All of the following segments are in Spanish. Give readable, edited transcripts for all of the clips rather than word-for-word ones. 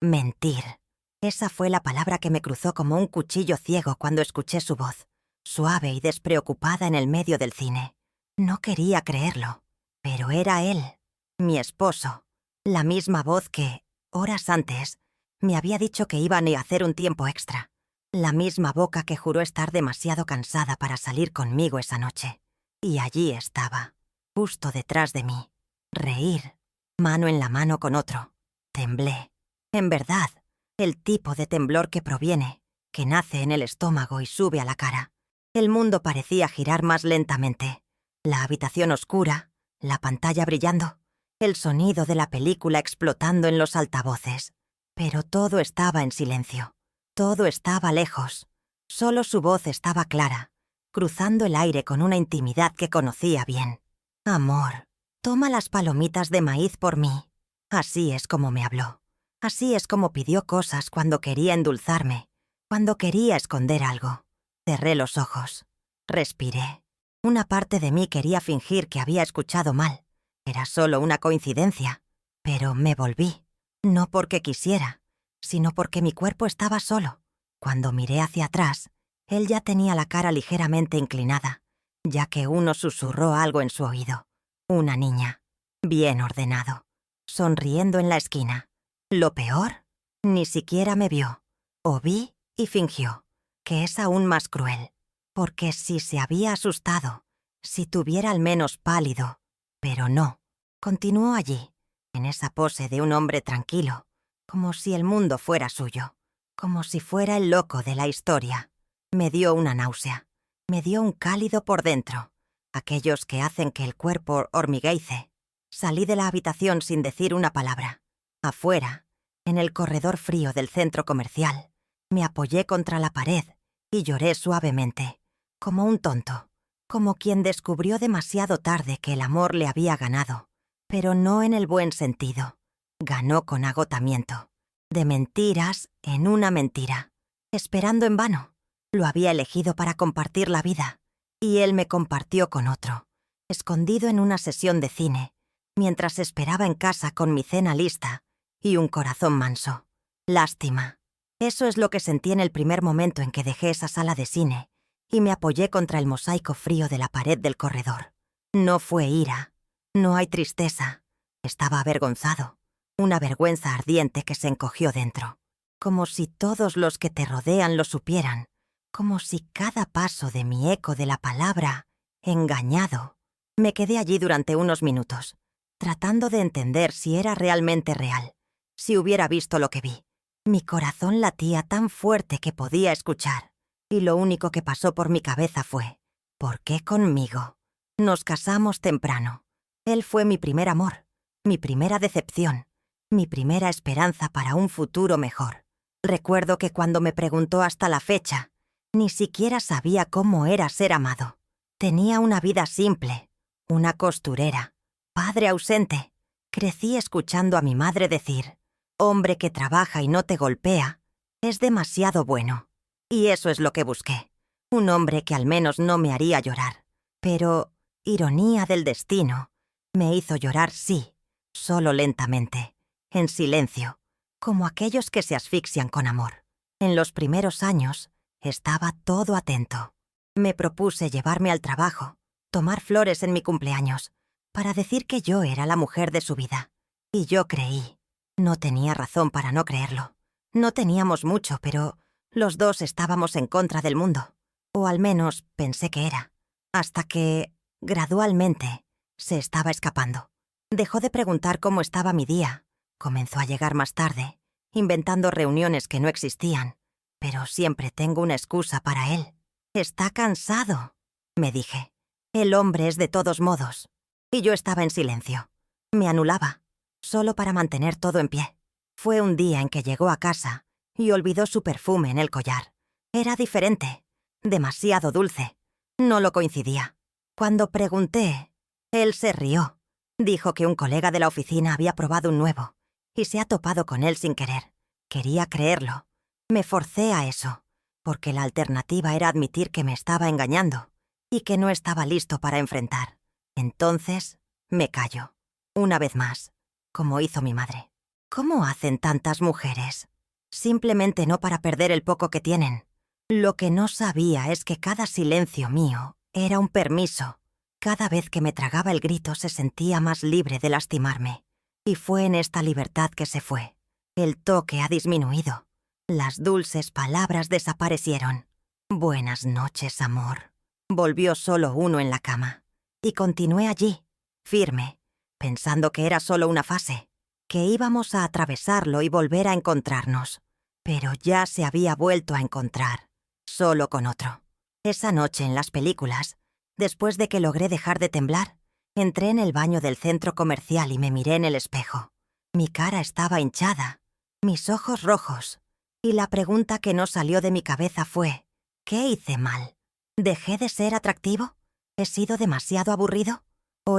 Mentir. Esa fue la palabra que me cruzó como un cuchillo ciego cuando escuché su voz, suave y despreocupada en el medio del cine. No quería creerlo, pero era él, mi esposo, la misma voz que, horas antes, me había dicho que iban a hacer un tiempo extra, la misma boca que juró estar demasiado cansada para salir conmigo esa noche. Y allí estaba, justo detrás de mí. Reír, mano en la mano con otro. Temblé. En verdad, el tipo de temblor que proviene, que nace en el estómago y sube a la cara. El mundo parecía girar más lentamente. La habitación oscura, la pantalla brillando, el sonido de la película explotando en los altavoces. Pero todo estaba en silencio. Todo estaba lejos. Solo su voz estaba clara, cruzando el aire con una intimidad que conocía bien. Amor, toma las palomitas de maíz por mí. Así es como me habló. Así es como pidió cosas cuando quería endulzarme, cuando quería esconder algo. Cerré los ojos. Respiré. Una parte de mí quería fingir que había escuchado mal. Era solo una coincidencia. Pero me volví. No porque quisiera, sino porque mi cuerpo estaba solo. Cuando miré hacia atrás, él ya tenía la cara ligeramente inclinada, ya que uno susurró algo en su oído. Una niña. Bien ordenado. Sonriendo en la esquina. Lo peor, ni siquiera me vio. O vi y fingió, que es aún más cruel. Porque si se había asustado, si tuviera al menos pálido, pero no. Continuó allí, en esa pose de un hombre tranquilo, como si el mundo fuera suyo, como si fuera el loco de la historia. Me dio una náusea, me dio un cálido por dentro, aquellos que hacen que el cuerpo hormigueice. Salí de la habitación sin decir una palabra. Afuera, en el corredor frío del centro comercial, me apoyé contra la pared y lloré suavemente, como un tonto, como quien descubrió demasiado tarde que el amor le había ganado, pero no en el buen sentido. Ganó con agotamiento. De mentiras en una mentira. Esperando en vano. Lo había elegido para compartir la vida, y él me compartió con otro, escondido en una sesión de cine, mientras esperaba en casa con mi cena lista y un corazón manso. Lástima. Eso es lo que sentí en el primer momento en que dejé esa sala de cine y me apoyé contra el mosaico frío de la pared del corredor. No fue ira. No hay tristeza. Estaba avergonzado. Una vergüenza ardiente que se encogió dentro. Como si todos los que te rodean lo supieran. Como si cada paso de mi eco de la palabra engañado. Me quedé allí durante unos minutos, tratando de entender si era realmente real, si hubiera visto lo que vi. Mi corazón latía tan fuerte que podía escuchar, y lo único que pasó por mi cabeza fue: ¿por qué conmigo? Nos casamos temprano. Él fue mi primer amor, mi primera decepción, mi primera esperanza para un futuro mejor. Recuerdo que cuando me preguntó hasta la fecha, ni siquiera sabía cómo era ser amado. Tenía una vida simple, una costurera, padre ausente. Crecí escuchando a mi madre decir: hombre que trabaja y no te golpea, es demasiado bueno. Y eso es lo que busqué. Un hombre que al menos no me haría llorar. Pero, ironía del destino, me hizo llorar sí, solo lentamente, en silencio, como aquellos que se asfixian con amor. En los primeros años, estaba todo atento. Me propuse llevarme al trabajo, tomar flores en mi cumpleaños, para decir que yo era la mujer de su vida. Y yo creí. No tenía razón para no creerlo. No teníamos mucho, pero los dos estábamos en contra del mundo. O al menos pensé que era. Hasta que, gradualmente, se estaba escapando. Dejó de preguntar cómo estaba mi día. Comenzó a llegar más tarde, inventando reuniones que no existían. Pero siempre tengo una excusa para él. Está cansado, me dije. El hombre es de todos modos. Y yo estaba en silencio. Me anulaba, solo para mantener todo en pie. Fue un día en que llegó a casa y olvidó su perfume en el collar. Era diferente, demasiado dulce. No lo coincidía. Cuando pregunté, él se rió. Dijo que un colega de la oficina había probado un nuevo y se ha topado con él sin querer. Quería creerlo. Me forcé a eso, porque la alternativa era admitir que me estaba engañando y que no estaba listo para enfrentar. Entonces, me callo. Una vez más, como hizo mi madre. ¿Cómo hacen tantas mujeres? Simplemente no para perder el poco que tienen. Lo que no sabía es que cada silencio mío era un permiso. Cada vez que me tragaba el grito se sentía más libre de lastimarme. Y fue en esta libertad que se fue. El toque ha disminuido. Las dulces palabras desaparecieron. Buenas noches, amor. Volvió solo uno en la cama. Y continué allí, firme, pensando que era solo una fase, que íbamos a atravesarlo y volver a encontrarnos. Pero ya se había vuelto a encontrar, solo con otro. Esa noche en las películas, después de que logré dejar de temblar, entré en el baño del centro comercial y me miré en el espejo. Mi cara estaba hinchada, mis ojos rojos, y la pregunta que no salió de mi cabeza fue: ¿qué hice mal? ¿Dejé de ser atractivo? ¿He sido demasiado aburrido? ¿O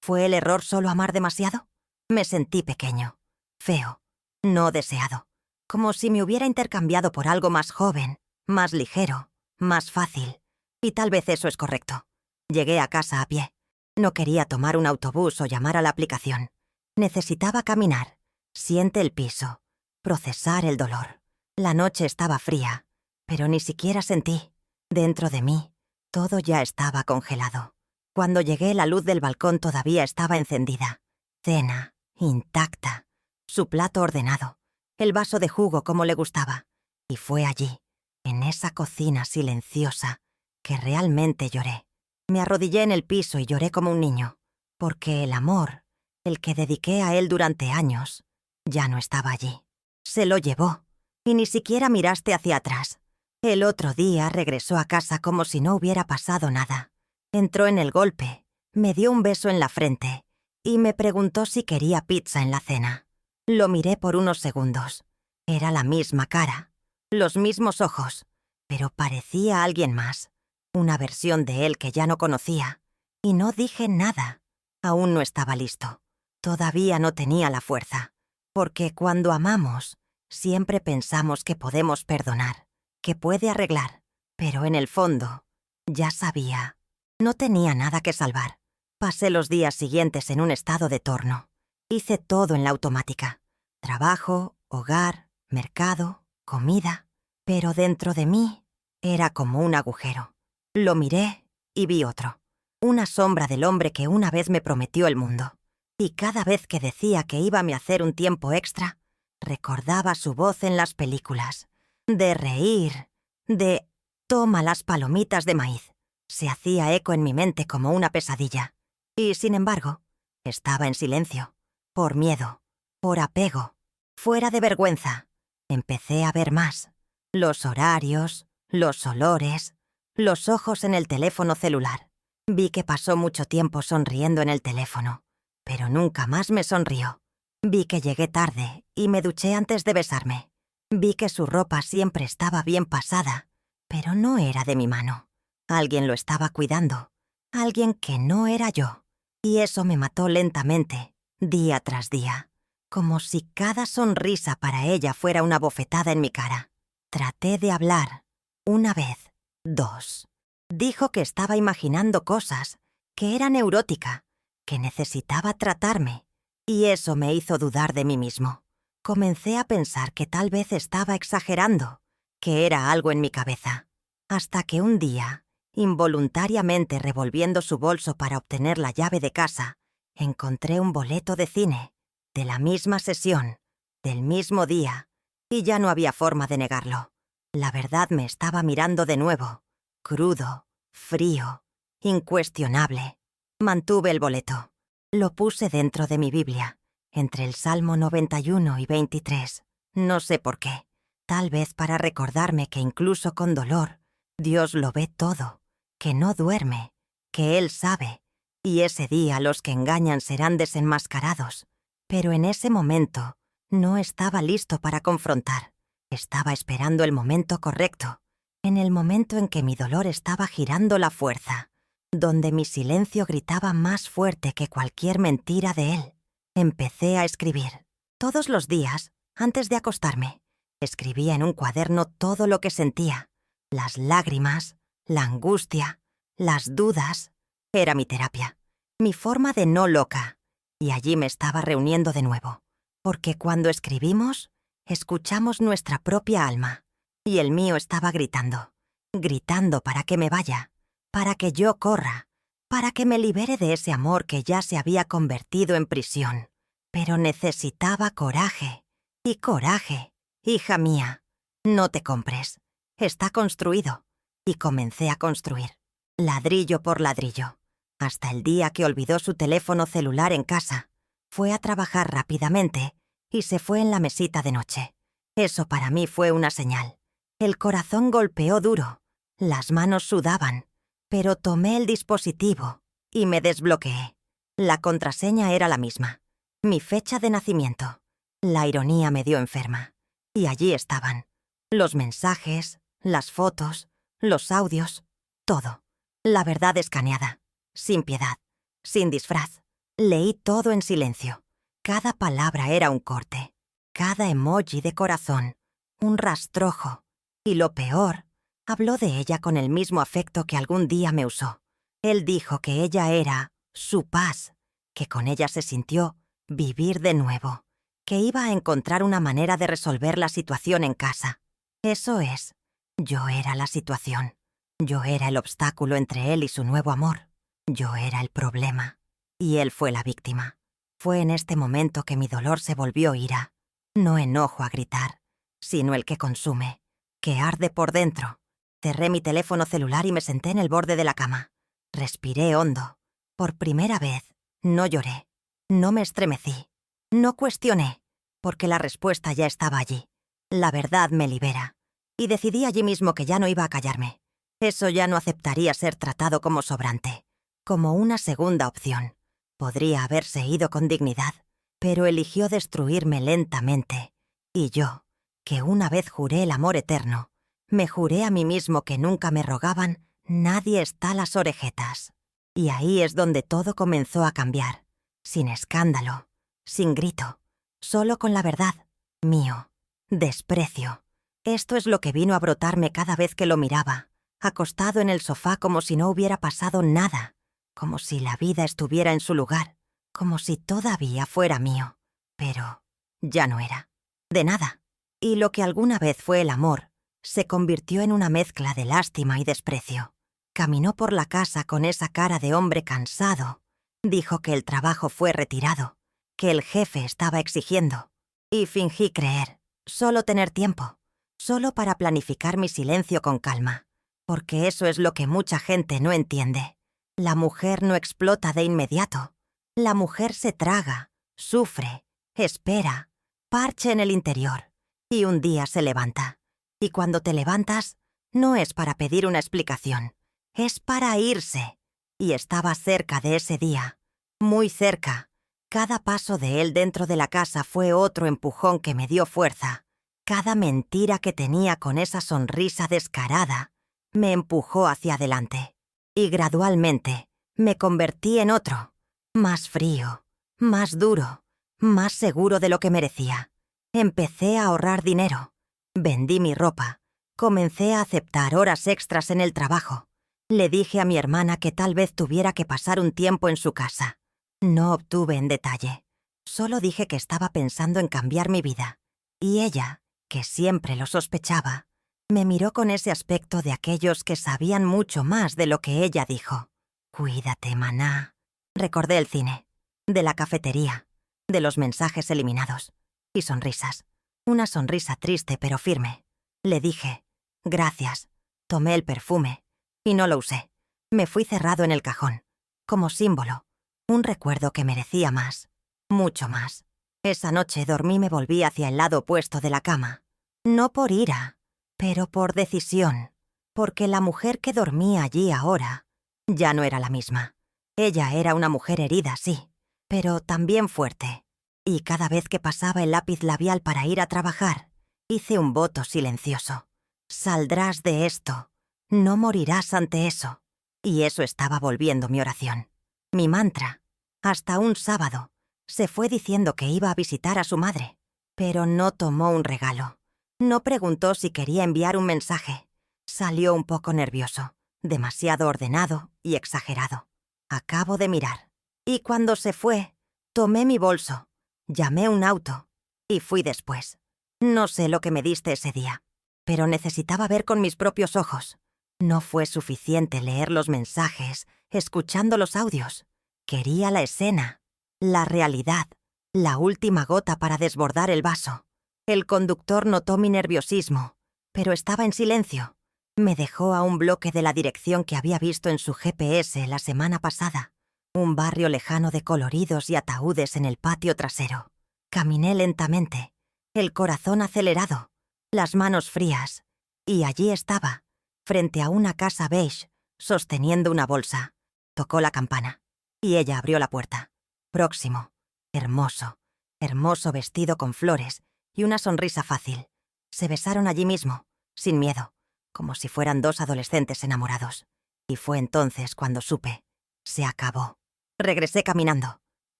fue el error solo amar demasiado? Me sentí pequeño, feo, no deseado, como si me hubiera intercambiado por algo más joven, más ligero, más fácil. Y tal vez eso es correcto. Llegué a casa a pie. No quería tomar un autobús o llamar a la aplicación. Necesitaba caminar, siente el piso, procesar el dolor. La noche estaba fría, pero ni siquiera sentí. Dentro de mí, todo ya estaba congelado. Cuando llegué, la luz del balcón todavía estaba encendida. Cena, intacta. Su plato ordenado. El vaso de jugo como le gustaba. Y fue allí, en esa cocina silenciosa, que realmente lloré. Me arrodillé en el piso y lloré como un niño. Porque el amor, el que dediqué a él durante años, ya no estaba allí. Se lo llevó. Y ni siquiera miraste hacia atrás. El otro día regresó a casa como si no hubiera pasado nada. Entró en el golpe, me dio un beso en la frente y me preguntó si quería pizza en la cena. Lo miré por unos segundos. Era la misma cara, los mismos ojos, pero parecía alguien más, una versión de él que ya no conocía. Y no dije nada. Aún no estaba listo. Todavía no tenía la fuerza. Porque cuando amamos, siempre pensamos que podemos perdonar, que puede arreglar, pero en el fondo, ya sabía. No tenía nada que salvar. Pasé los días siguientes en un estado de torno. Hice todo en la automática. Trabajo, hogar, mercado, comida. Pero dentro de mí era como un agujero. Lo miré y vi otro. Una sombra del hombre que una vez me prometió el mundo. Y cada vez que decía que íbame a hacer un tiempo extra, recordaba su voz en las películas. De reír, de «toma las palomitas de maíz». Se hacía eco en mi mente como una pesadilla. Y, sin embargo, estaba en silencio. Por miedo, por apego, fuera de vergüenza. Empecé a ver más. Los horarios, los olores, los ojos en el teléfono celular. Vi que pasó mucho tiempo sonriendo en el teléfono, pero nunca más me sonrió. Vi que llegué tarde y me duché antes de besarme. Vi que su ropa siempre estaba bien pasada, pero no era de mi mano. Alguien lo estaba cuidando, alguien que no era yo. Y eso me mató lentamente, día tras día, como si cada sonrisa para ella fuera una bofetada en mi cara. Traté de hablar, una vez, dos. Dijo que estaba imaginando cosas, que era neurótica, que necesitaba tratarme, y eso me hizo dudar de mí mismo. Comencé a pensar que tal vez estaba exagerando, que era algo en mi cabeza, hasta que un día, involuntariamente revolviendo su bolso para obtener la llave de casa, encontré un boleto de cine, de la misma sesión, del mismo día, y ya no había forma de negarlo. La verdad me estaba mirando de nuevo, crudo, frío, incuestionable. Mantuve el boleto. Lo puse dentro de mi Biblia, entre el Salmo 91 y 23. No sé por qué. Tal vez para recordarme que incluso con dolor, Dios lo ve todo, que no duerme, que Él sabe, y ese día los que engañan serán desenmascarados. Pero en ese momento no estaba listo para confrontar. Estaba esperando el momento correcto, en el momento en que mi dolor estaba girando la fuerza, donde mi silencio gritaba más fuerte que cualquier mentira de él. Empecé a escribir. Todos los días, antes de acostarme, escribía en un cuaderno todo lo que sentía. Las lágrimas, la angustia, las dudas. Era mi terapia, mi forma de no loca. Y allí me estaba reuniendo de nuevo. Porque cuando escribimos, escuchamos nuestra propia alma. Y el mío estaba gritando. Gritando para que me vaya. Para que yo corra. Para que me libere de ese amor que ya se había convertido en prisión. Pero necesitaba coraje. Y coraje. Hija mía, no te compres. Está construido. Y comencé a construir. Ladrillo por ladrillo. Hasta el día que olvidó su teléfono celular en casa. Fue a trabajar rápidamente y se fue en la mesita de noche. Eso para mí fue una señal. El corazón golpeó duro. Las manos sudaban. Pero tomé el dispositivo y me desbloqueé. La contraseña era la misma. Mi fecha de nacimiento. La ironía me dio enferma. Y allí estaban. Los mensajes, las fotos, los audios, todo. La verdad escaneada. Sin piedad. Sin disfraz. Leí todo en silencio. Cada palabra era un corte. Cada emoji de corazón. Un rastrojo. Y lo peor, habló de ella con el mismo afecto que algún día me usó. Él dijo que ella era su paz, que con ella se sintió vivir de nuevo, que iba a encontrar una manera de resolver la situación en casa. Eso es, yo era la situación. Yo era el obstáculo entre él y su nuevo amor. Yo era el problema. Y él fue la víctima. Fue en este momento que mi dolor se volvió ira. No enojo a gritar, sino el que consume, que arde por dentro. Cerré mi teléfono celular y me senté en el borde de la cama. Respiré hondo. Por primera vez, no lloré. No me estremecí. No cuestioné, porque la respuesta ya estaba allí. La verdad me libera. Y decidí allí mismo que ya no iba a callarme. Eso ya no aceptaría ser tratado como sobrante, como una segunda opción. Podría haberse ido con dignidad, pero eligió destruirme lentamente. Y yo, que una vez juré el amor eterno, me juré a mí mismo que nunca me rogaban «nadie está a las orejetas». Y ahí es donde todo comenzó a cambiar, sin escándalo, sin grito, solo con la verdad, mío, desprecio. Esto es lo que vino a brotarme cada vez que lo miraba, acostado en el sofá como si no hubiera pasado nada, como si la vida estuviera en su lugar, como si todavía fuera mío. Pero ya no era. De nada. Y lo que alguna vez fue el amor, se convirtió en una mezcla de lástima y desprecio. Caminó por la casa con esa cara de hombre cansado. Dijo que el trabajo fue retirado, que el jefe estaba exigiendo. Y fingí creer, solo tener tiempo, solo para planificar mi silencio con calma. Porque eso es lo que mucha gente no entiende. La mujer no explota de inmediato. La mujer se traga, sufre, espera, parche en el interior. Y un día se levanta. Y cuando te levantas, no es para pedir una explicación. Es para irse. Y estaba cerca de ese día. Muy cerca. Cada paso de él dentro de la casa fue otro empujón que me dio fuerza. Cada mentira que tenía con esa sonrisa descarada me empujó hacia adelante. Y gradualmente me convertí en otro. Más frío, más duro, más seguro de lo que merecía. Empecé a ahorrar dinero. Vendí mi ropa. Comencé a aceptar horas extras en el trabajo. Le dije a mi hermana que tal vez tuviera que pasar un tiempo en su casa. No obtuve en detalle. Solo dije que estaba pensando en cambiar mi vida. Y ella, que siempre lo sospechaba, me miró con ese aspecto de aquellos que sabían mucho más de lo que ella dijo. «Cuídate, maná». Recordé el cine, de la cafetería, de los mensajes eliminados. Y sonrisas. Una sonrisa triste pero firme. Le dije, «Gracias». Tomé el perfume. Y no lo usé. Me fui cerrado en el cajón. Como símbolo. Un recuerdo que merecía más. Mucho más. Esa noche dormí y me volví hacia el lado opuesto de la cama. No por ira, pero por decisión. Porque la mujer que dormía allí ahora ya no era la misma. Ella era una mujer herida, sí, pero también fuerte. Y cada vez que pasaba el lápiz labial para ir a trabajar, hice un voto silencioso. Saldrás de esto. No morirás ante eso. Y eso estaba volviendo mi oración. Mi mantra. Hasta un sábado. Se fue diciendo que iba a visitar a su madre. Pero no tomó un regalo. No preguntó si quería enviar un mensaje. Salió un poco nervioso. Demasiado ordenado y exagerado. Acabo de mirar. Y cuando se fue, tomé mi bolso. Llamé un auto Y fui después. No sé lo que me diste ese día, pero necesitaba ver con mis propios ojos. No fue suficiente leer los mensajes, escuchando los audios. Quería la escena, la realidad, la última gota para desbordar el vaso. El conductor notó mi nerviosismo, pero estaba en silencio. Me dejó a un bloque de la dirección que había visto en su GPS la semana pasada. Un barrio lejano de coloridos y ataúdes en el patio trasero. Caminé lentamente, el corazón acelerado, las manos frías, y allí estaba, frente a una casa beige, sosteniendo una bolsa. Tocó la campana, y ella abrió la puerta. Próximo, hermoso, hermoso vestido con flores y una sonrisa fácil. Se besaron allí mismo, sin miedo, como si fueran dos adolescentes enamorados. Y fue entonces cuando supe. Se acabó. Regresé caminando.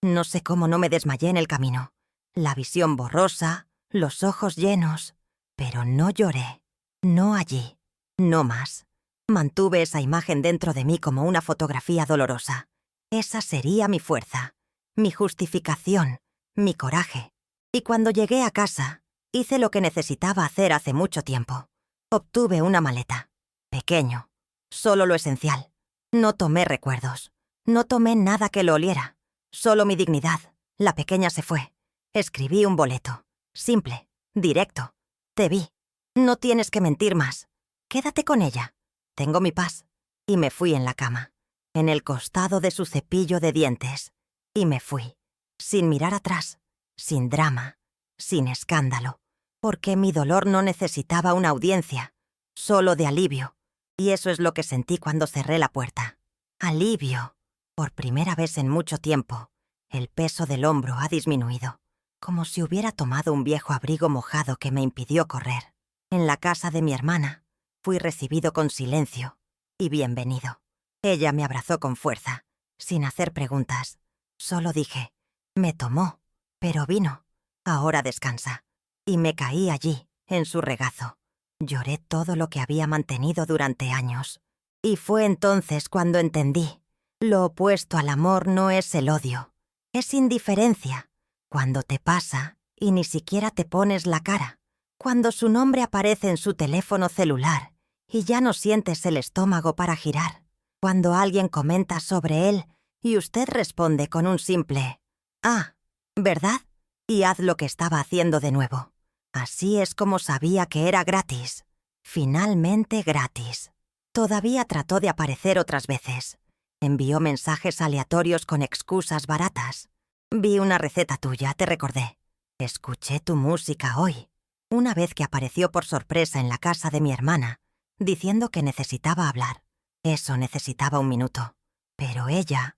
No sé cómo no me desmayé en el camino. La visión borrosa, los ojos llenos. Pero no lloré. No allí. No más. Mantuve esa imagen dentro de mí como una fotografía dolorosa. Esa sería mi fuerza, mi justificación, mi coraje. Y cuando llegué a casa, hice lo que necesitaba hacer hace mucho tiempo. Obtuve una maleta. Pequeño. Solo lo esencial. No tomé recuerdos. No tomé nada que lo oliera. Solo mi dignidad. La pequeña se fue. Escribí un boleto. Simple. Directo. Te vi. No tienes que mentir más. Quédate con ella. Tengo mi paz. Y me fui en la cama, en el costado de su cepillo de dientes. Y me fui. Sin mirar atrás. Sin drama. Sin escándalo. Porque mi dolor no necesitaba una audiencia. Solo de alivio. Y eso es lo que sentí cuando cerré la puerta. Alivio. Por primera vez en mucho tiempo, el peso del hombro ha disminuido, como si hubiera tomado un viejo abrigo mojado que me impidió correr. En la casa de mi hermana, fui recibido con silencio y bienvenido. Ella me abrazó con fuerza, sin hacer preguntas. Solo dije, me tomó, pero vino. Ahora descansa. Y me caí allí, en su regazo. Lloré todo lo que había mantenido durante años. Y fue entonces cuando entendí. Lo opuesto al amor no es el odio, es indiferencia. Cuando te pasa y ni siquiera te pones la cara. Cuando su nombre aparece en su teléfono celular y ya no sientes el estómago para girar. Cuando alguien comenta sobre él y usted responde con un simple «Ah, ¿verdad?» y haz lo que estaba haciendo de nuevo. Así es como sabía que era gratis. Finalmente gratis. Todavía trató de aparecer otras veces. Envió mensajes aleatorios con excusas baratas. Vi una receta tuya, te recordé. Escuché tu música hoy. Una vez que apareció por sorpresa en la casa de mi hermana, diciendo que necesitaba hablar. Eso necesitaba un minuto. Pero ella...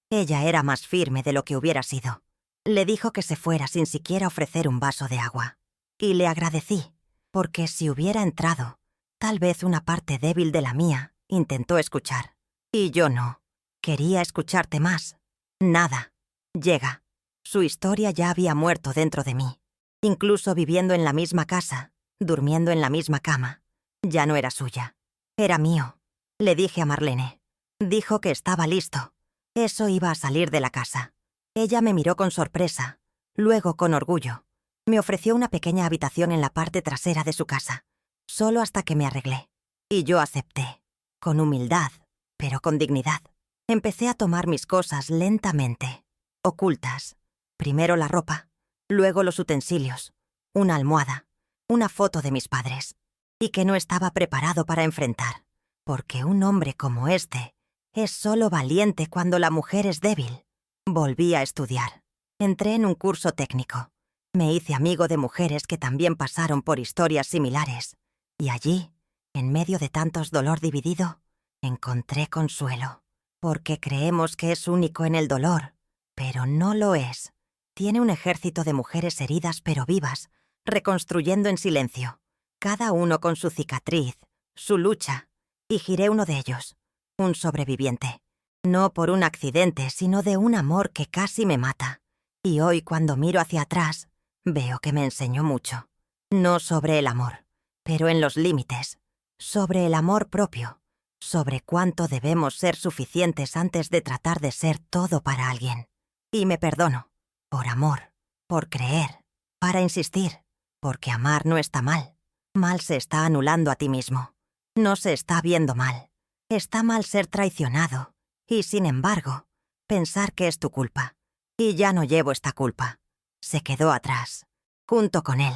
ella era más firme de lo que hubiera sido. Le dijo que se fuera sin siquiera ofrecer un vaso de agua. Y le agradecí, porque si hubiera entrado, tal vez una parte débil de la mía intentó escuchar. Y yo no. Quería escucharte más. Nada. Llega. Su historia ya había muerto dentro de mí. Incluso viviendo en la misma casa, durmiendo en la misma cama. Ya no era suya. Era mío. Le dije a Marlene. Dijo que estaba listo. Eso iba a salir de la casa. Ella me miró con sorpresa, luego con orgullo. Me ofreció una pequeña habitación en la parte trasera de su casa, solo hasta que me arreglé. Y yo acepté, con humildad, pero con dignidad. Empecé a tomar mis cosas lentamente, ocultas. Primero la ropa, luego los utensilios, una almohada, una foto de mis padres. Y que no estaba preparado para enfrentar, porque un hombre como este es solo valiente cuando la mujer es débil. Volví a estudiar. Entré en un curso técnico. Me hice amigo de mujeres que también pasaron por historias similares. Y allí, en medio de tantos dolor dividido, encontré consuelo. Porque creemos que es único en el dolor, pero no lo es. Tiene un ejército de mujeres heridas pero vivas, reconstruyendo en silencio. Cada uno con su cicatriz, su lucha. Y giré uno de ellos, un sobreviviente. No por un accidente, sino de un amor que casi me mata. Y hoy, cuando miro hacia atrás, veo que me enseñó mucho. No sobre el amor, pero en los límites. Sobre el amor propio. Sobre cuánto debemos ser suficientes antes de tratar de ser todo para alguien. Y me perdono. Por amor. Por creer. para insistir, porque amar no está mal. Mal se está anulando a ti mismo. No se está viendo mal. Está mal ser traicionado. Y sin embargo, pensar que es tu culpa. Y ya no llevo esta culpa. Se quedó atrás. Junto con él.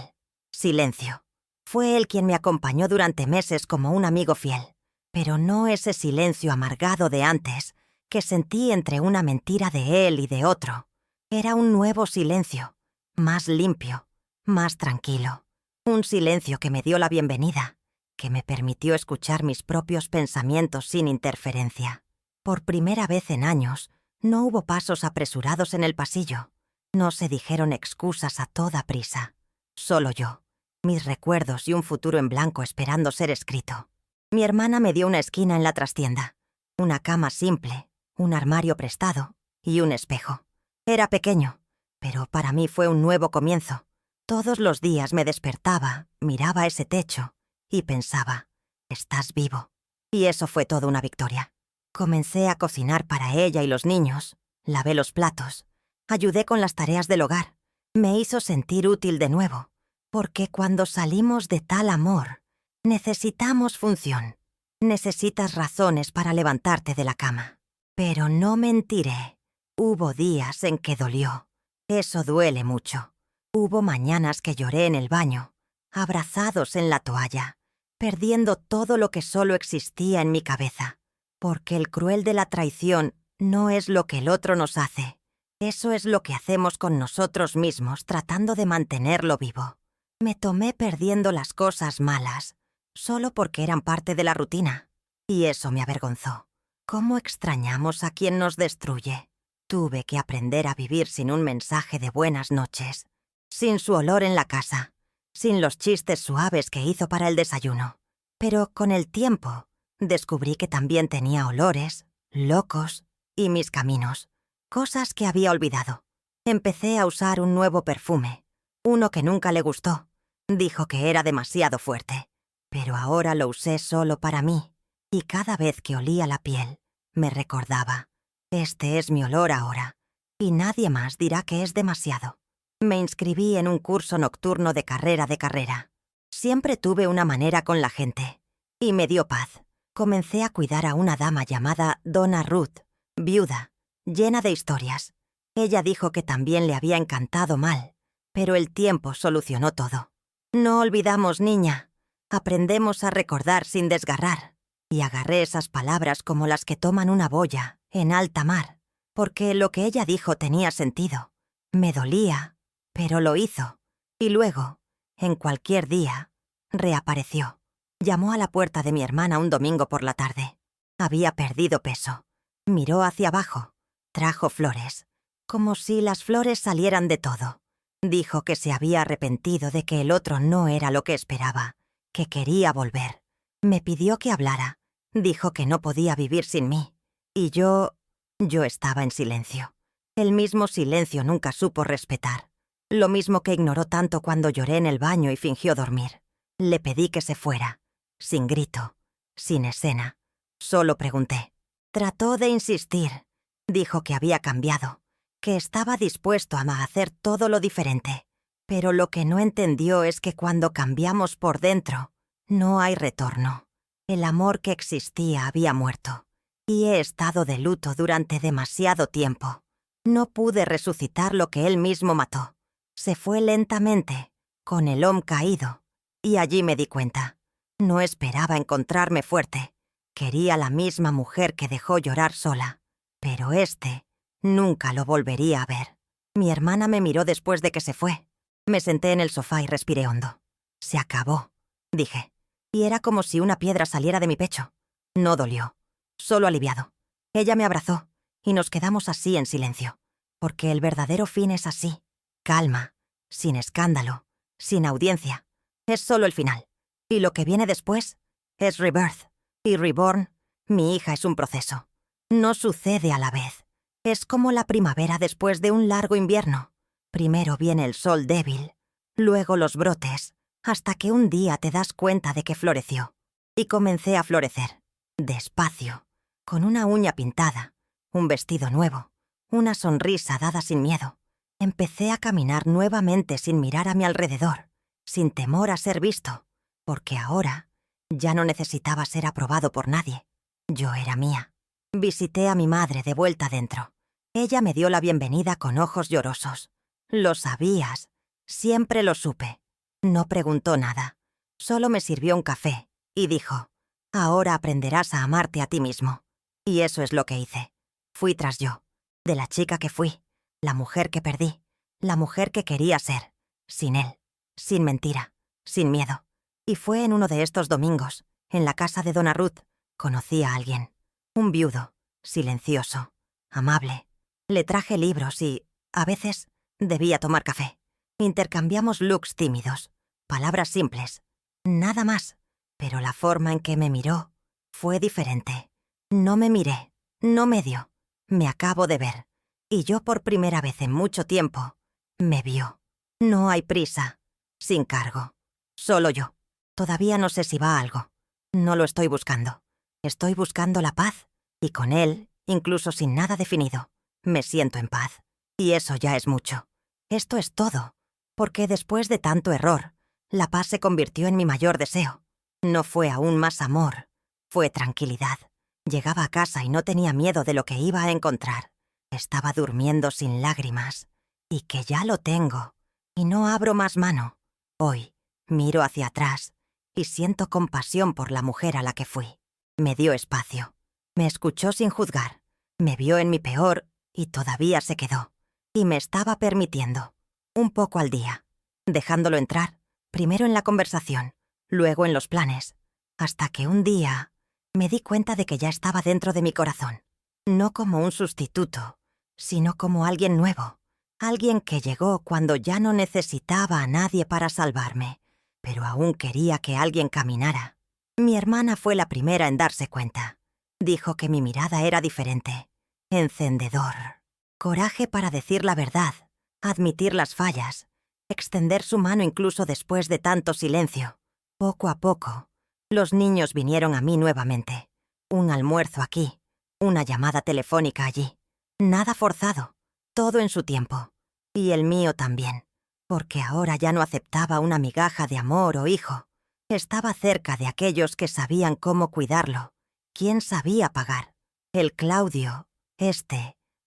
Silencio. Fue él quien me acompañó durante meses como un amigo fiel. Pero no ese silencio amargado de antes, que sentí entre una mentira de él y de otro. Era un nuevo silencio. Más limpio. Más tranquilo. Un silencio que me dio la bienvenida, que me permitió escuchar mis propios pensamientos sin interferencia. Por primera vez en años, no hubo pasos apresurados en el pasillo. No se dijeron excusas a toda prisa. Solo yo, mis recuerdos y un futuro en blanco esperando ser escrito. Mi hermana me dio una esquina en la trastienda, una cama simple, un armario prestado y un espejo. Era pequeño, pero para mí fue un nuevo comienzo. Todos los días me despertaba, miraba ese techo y pensaba, estás vivo. Y eso fue toda una victoria. Comencé a cocinar para ella y los niños, lavé los platos, ayudé con las tareas del hogar. Me hizo sentir útil de nuevo, porque cuando salimos de tal amor, necesitamos función. Necesitas razones para levantarte de la cama. Pero no mentiré, hubo días en que dolió. Eso duele mucho. Hubo mañanas que lloré en el baño, abrazados en la toalla, perdiendo todo lo que solo existía en mi cabeza. Porque el cruel de la traición no es lo que el otro nos hace. Eso es lo que hacemos con nosotros mismos tratando de mantenerlo vivo. Me tomé perdiendo las cosas malas, solo porque eran parte de la rutina. Y eso me avergonzó. ¿Cómo extrañamos a quien nos destruye? Tuve que aprender a vivir sin un mensaje de buenas noches. Sin su olor en la casa, sin los chistes suaves que hizo para el desayuno. Pero con el tiempo, descubrí que también tenía olores, locos y mis caminos, cosas que había olvidado. Empecé a usar un nuevo perfume, uno que nunca le gustó. Dijo que era demasiado fuerte, pero ahora lo usé solo para mí, y cada vez que olía la piel, me recordaba, este es mi olor ahora, y nadie más dirá que es demasiado. Me inscribí en un curso nocturno de carrera. Siempre tuve una manera con la gente, y me dio paz. Comencé a cuidar a una dama llamada Donna Ruth, viuda, llena de historias. Ella dijo que también le había encantado Mal, pero el tiempo solucionó todo. No olvidamos, niña. Aprendemos a recordar sin desgarrar. Y agarré esas palabras como las que toman una boya en alta mar, porque lo que ella dijo tenía sentido. Me dolía, pero lo hizo. Y luego, en cualquier día, reapareció. Llamó a la puerta de mi hermana un domingo por la tarde. Había perdido peso. Miró hacia abajo. Trajo flores. Como si las flores salieran de todo. Dijo que se había arrepentido de que el otro no era lo que esperaba, que quería volver. Me pidió que hablara. Dijo que no podía vivir sin mí. Y yo estaba en silencio. El mismo silencio nunca supo respetar. Lo mismo que ignoró tanto cuando lloré en el baño y fingió dormir. Le pedí que se fuera. Sin grito, sin escena. Solo pregunté. Trató de insistir. Dijo que había cambiado, que estaba dispuesto a hacer todo lo diferente. Pero lo que no entendió es que cuando cambiamos por dentro, no hay retorno. El amor que existía había muerto. Y he estado de luto durante demasiado tiempo. No pude resucitar lo que él mismo mató. Se fue lentamente, con el lomo caído. Y allí me di cuenta. No esperaba encontrarme fuerte. Quería la misma mujer que dejó llorar sola. Pero nunca lo volvería a ver. Mi hermana me miró después de que se fue. Me senté en el sofá y respiré hondo. Se acabó, dije. Y era como si una piedra saliera de mi pecho. No dolió, solo aliviado. Ella me abrazó, y nos quedamos así en silencio. Porque el verdadero fin es así. Calma, sin escándalo, sin audiencia. Es solo el final. Y lo que viene después es Rebirth. Y Reborn, mi hija, es un proceso. No sucede a la vez. Es como la primavera después de un largo invierno. Primero viene el sol débil, luego los brotes, hasta que un día te das cuenta de que floreció. Y comencé a florecer, despacio, con una uña pintada, un vestido nuevo, una sonrisa dada sin miedo. Empecé a caminar nuevamente sin mirar a mi alrededor, sin temor a ser visto, porque ahora ya no necesitaba ser aprobado por nadie. Yo era mía. Visité a mi madre de vuelta dentro. Ella me dio la bienvenida con ojos llorosos. «Lo sabías. Siempre lo supe». No preguntó nada. Solo me sirvió un café y dijo: «Ahora aprenderás a amarte a ti mismo». Y eso es lo que hice. Fui tras yo, de la chica que fui, la mujer que perdí, la mujer que quería ser, sin él, sin mentira, sin miedo. Y fue en uno de estos domingos, en la casa de Donna Ruth, conocí a alguien. Un viudo, silencioso, amable. Le traje libros y, a veces, debía tomar café. Intercambiamos looks tímidos, palabras simples, nada más. Pero la forma en que me miró fue diferente. No me miré, no me dio. Me acabo de ver. Y yo por primera vez en mucho tiempo, me vio. No hay prisa, sin cargo. Solo yo. Todavía no sé si va a algo. No lo estoy buscando. Estoy buscando la paz, y con él, incluso sin nada definido, me siento en paz. Y eso ya es mucho. Esto es todo. Porque después de tanto error, la paz se convirtió en mi mayor deseo. No fue aún más amor, fue tranquilidad. Llegaba a casa y no tenía miedo de lo que iba a encontrar. Estaba durmiendo sin lágrimas. Y que ya lo tengo. Y no abro más mano. Hoy, miro hacia atrás y siento compasión por la mujer a la que fui. Me dio espacio. Me escuchó sin juzgar. Me vio en mi peor y todavía se quedó. Y me estaba permitiendo. Un poco al día. Dejándolo entrar, primero en la conversación, luego en los planes. Hasta que un día me di cuenta de que ya estaba dentro de mi corazón. No como un sustituto, sino como alguien nuevo. Alguien que llegó cuando ya no necesitaba a nadie para salvarme, pero aún quería que alguien caminara. Mi hermana fue la primera en darse cuenta. Dijo que mi mirada era diferente. Encendedor. Coraje para decir la verdad, admitir las fallas, extender su mano incluso después de tanto silencio. Poco a poco, los niños vinieron a mí nuevamente. Un almuerzo aquí, una llamada telefónica allí. Nada forzado, todo en su tiempo. Y el mío también, porque ahora ya no aceptaba una migaja de amor o hijo. Estaba cerca de aquellos que sabían cómo cuidarlo. ¿Quién sabía pagar? El Claudio,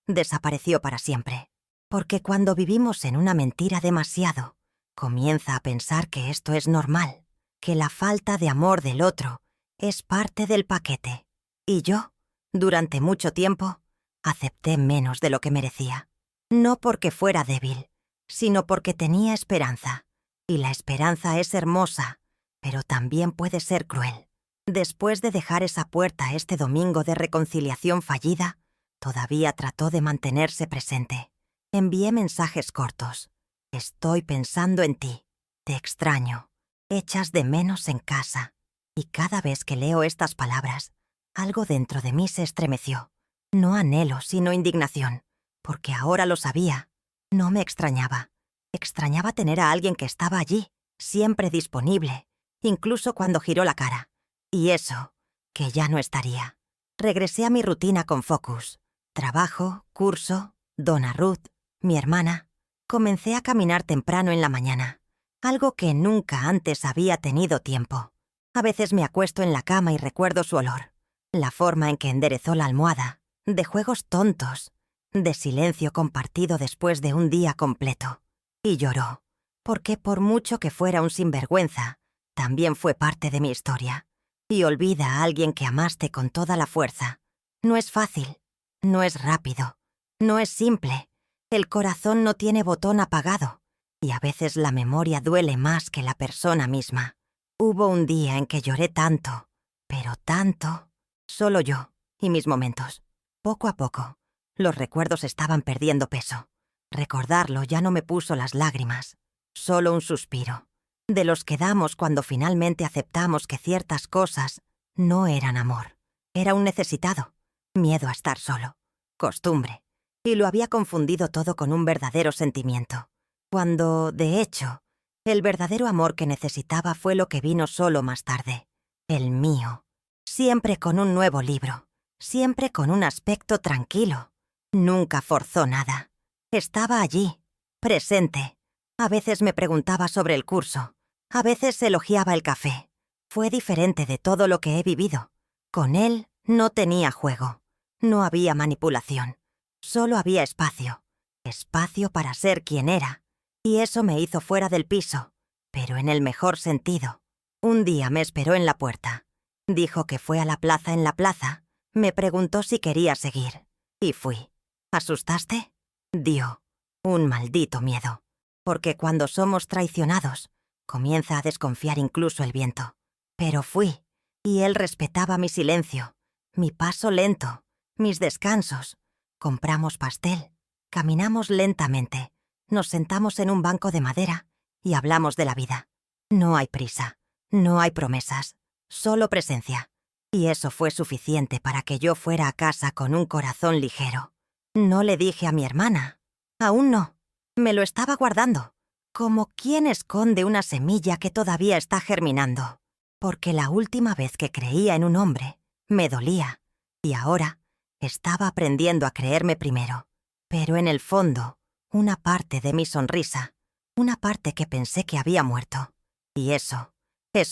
desapareció para siempre. Porque cuando vivimos en una mentira demasiado, comienza a pensar que esto es normal, que la falta de amor del otro es parte del paquete. Y yo, durante mucho tiempo, acepté menos de lo que merecía. No porque fuera débil, sino porque tenía esperanza. Y la esperanza es hermosa, pero también puede ser cruel. Después de dejar esa puerta este domingo de reconciliación fallida, todavía trató de mantenerse presente. Envié mensajes cortos. Estoy pensando en ti. Te extraño. Echas de menos en casa. Y cada vez que leo estas palabras, algo dentro de mí se estremeció. No anhelo, sino indignación. Porque ahora lo sabía. No me extrañaba. Extrañaba tener a alguien que estaba allí, siempre disponible, incluso cuando giró la cara. Y eso, que ya no estaría. Regresé a mi rutina con Focus. Trabajo, curso, Donna Ruth, mi hermana. Comencé a caminar temprano en la mañana, algo que nunca antes había tenido tiempo. A veces me acuesto en la cama y recuerdo su olor, la forma en que enderezó la almohada, de juegos tontos, de silencio compartido después de un día completo. Y lloró, porque por mucho que fuera un sinvergüenza, también fue parte de mi historia. Y olvida a alguien que amaste con toda la fuerza. No es fácil, no es rápido, no es simple. El corazón no tiene botón apagado, y a veces la memoria duele más que la persona misma. Hubo un día en que lloré tanto, pero tanto, solo yo y mis momentos. Poco a poco, los recuerdos estaban perdiendo peso. Recordarlo ya no me puso las lágrimas, solo un suspiro, de los que damos cuando finalmente aceptamos que ciertas cosas no eran amor. Era un necesitado, miedo a estar solo, costumbre, y lo había confundido todo con un verdadero sentimiento, cuando, de hecho, el verdadero amor que necesitaba fue lo que vino solo más tarde, el mío, siempre con un nuevo libro, siempre con un aspecto tranquilo. Nunca forzó nada. Estaba allí, presente. A veces me preguntaba sobre el curso. A veces elogiaba el café. Fue diferente de todo lo que he vivido. Con él no tenía juego. No había manipulación. Solo había espacio. Espacio para ser quien era. Y eso me hizo fuera del piso, pero en el mejor sentido. Un día me esperó en la puerta. Dijo que fue a la plaza en la plaza. Me preguntó si quería seguir. Y fui. ¿Asustaste? Dio. Un maldito miedo. Porque cuando somos traicionados, comienza a desconfiar incluso el viento. Pero fui, y él respetaba mi silencio, mi paso lento, mis descansos. Compramos pastel, caminamos lentamente, nos sentamos en un banco de madera y hablamos de la vida. No hay prisa, no hay promesas, solo presencia. Y eso fue suficiente para que yo fuera a casa con un corazón ligero. No le dije a mi hermana. Aún no. Me lo estaba guardando. Como quien esconde una semilla que todavía está germinando. Porque la última vez que creía en un hombre, me dolía. Y ahora estaba aprendiendo a creerme primero. Pero en el fondo, una parte de mi sonrisa, una parte que pensé que había muerto. Y eso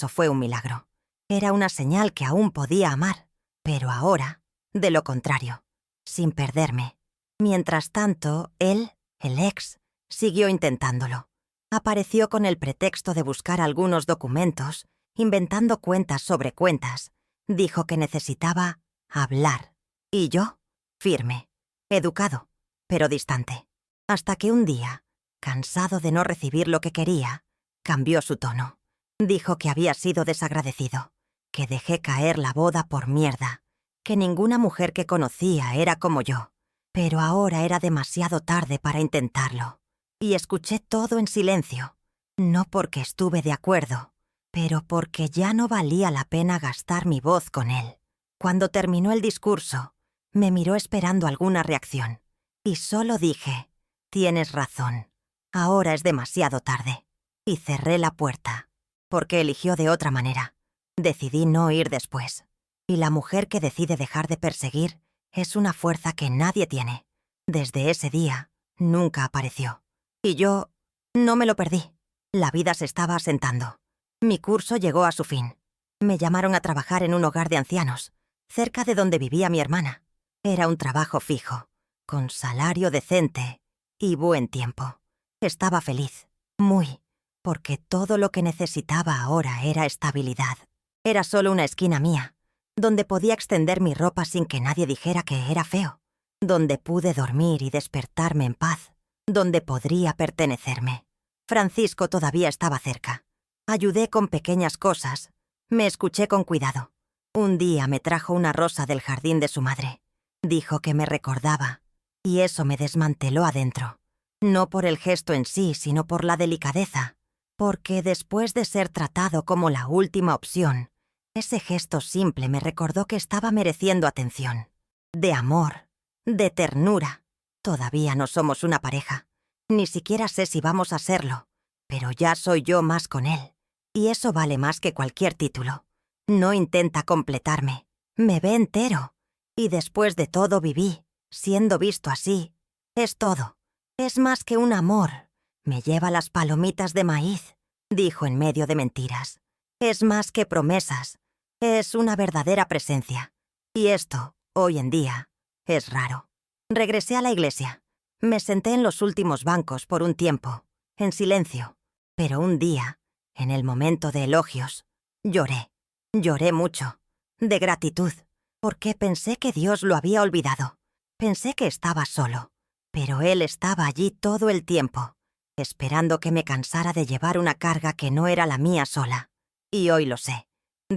fue un milagro. Era una señal que aún podía amar. Pero ahora, de lo contrario, sin perderme. Mientras tanto, él, el ex, siguió intentándolo. Apareció con el pretexto de buscar algunos documentos, inventando cuentas sobre cuentas. Dijo que necesitaba hablar. Y yo, firme, educado, pero distante. Hasta que un día, cansado de no recibir lo que quería, cambió su tono. Dijo que había sido desagradecido, que dejé caer la boda por mierda, que ninguna mujer que conocía era como yo. Pero ahora era demasiado tarde para intentarlo. Y escuché todo en silencio. No porque estuve de acuerdo, pero porque ya no valía la pena gastar mi voz con él. Cuando terminó el discurso, me miró esperando alguna reacción. Y solo dije, tienes razón, ahora es demasiado tarde. Y cerré la puerta, porque eligió de otra manera. Decidí no ir después. Y la mujer que decide dejar de perseguir es una fuerza que nadie tiene. Desde ese día, nunca apareció. Y yo no me lo perdí. La vida se estaba asentando. Mi curso llegó a su fin. Me llamaron a trabajar en un hogar de ancianos, cerca de donde vivía mi hermana. Era un trabajo fijo, con salario decente y buen tiempo. Estaba feliz, muy, porque todo lo que necesitaba ahora era estabilidad. Era solo una esquina mía, donde podía extender mi ropa sin que nadie dijera que era feo, donde pude dormir y despertarme en paz, donde podría pertenecerme. Francisco todavía estaba cerca. Ayudé con pequeñas cosas. Me escuché con cuidado. Un día me trajo una rosa del jardín de su madre. Dijo que me recordaba, y eso me desmanteló adentro. No por el gesto en sí, sino por la delicadeza. Porque después de ser tratado como la última opción, ese gesto simple me recordó que estaba mereciendo atención. De amor, de ternura. Todavía no somos una pareja. Ni siquiera sé si vamos a serlo. Pero ya soy yo más con él. Y eso vale más que cualquier título. No intenta completarme. Me ve entero. Y después de todo viví, siendo visto así. Es todo. Es más que un amor. Me lleva las palomitas de maíz, dijo en medio de mentiras. Es más que promesas. Es una verdadera presencia. Y esto, hoy en día, es raro. Regresé a la iglesia. Me senté en los últimos bancos por un tiempo, en silencio. Pero un día, en el momento de elogios, lloré. Lloré mucho. De gratitud. Porque pensé que Dios lo había olvidado. Pensé que estaba solo. Pero Él estaba allí todo el tiempo, esperando que me cansara de llevar una carga que no era la mía sola. Y hoy lo sé.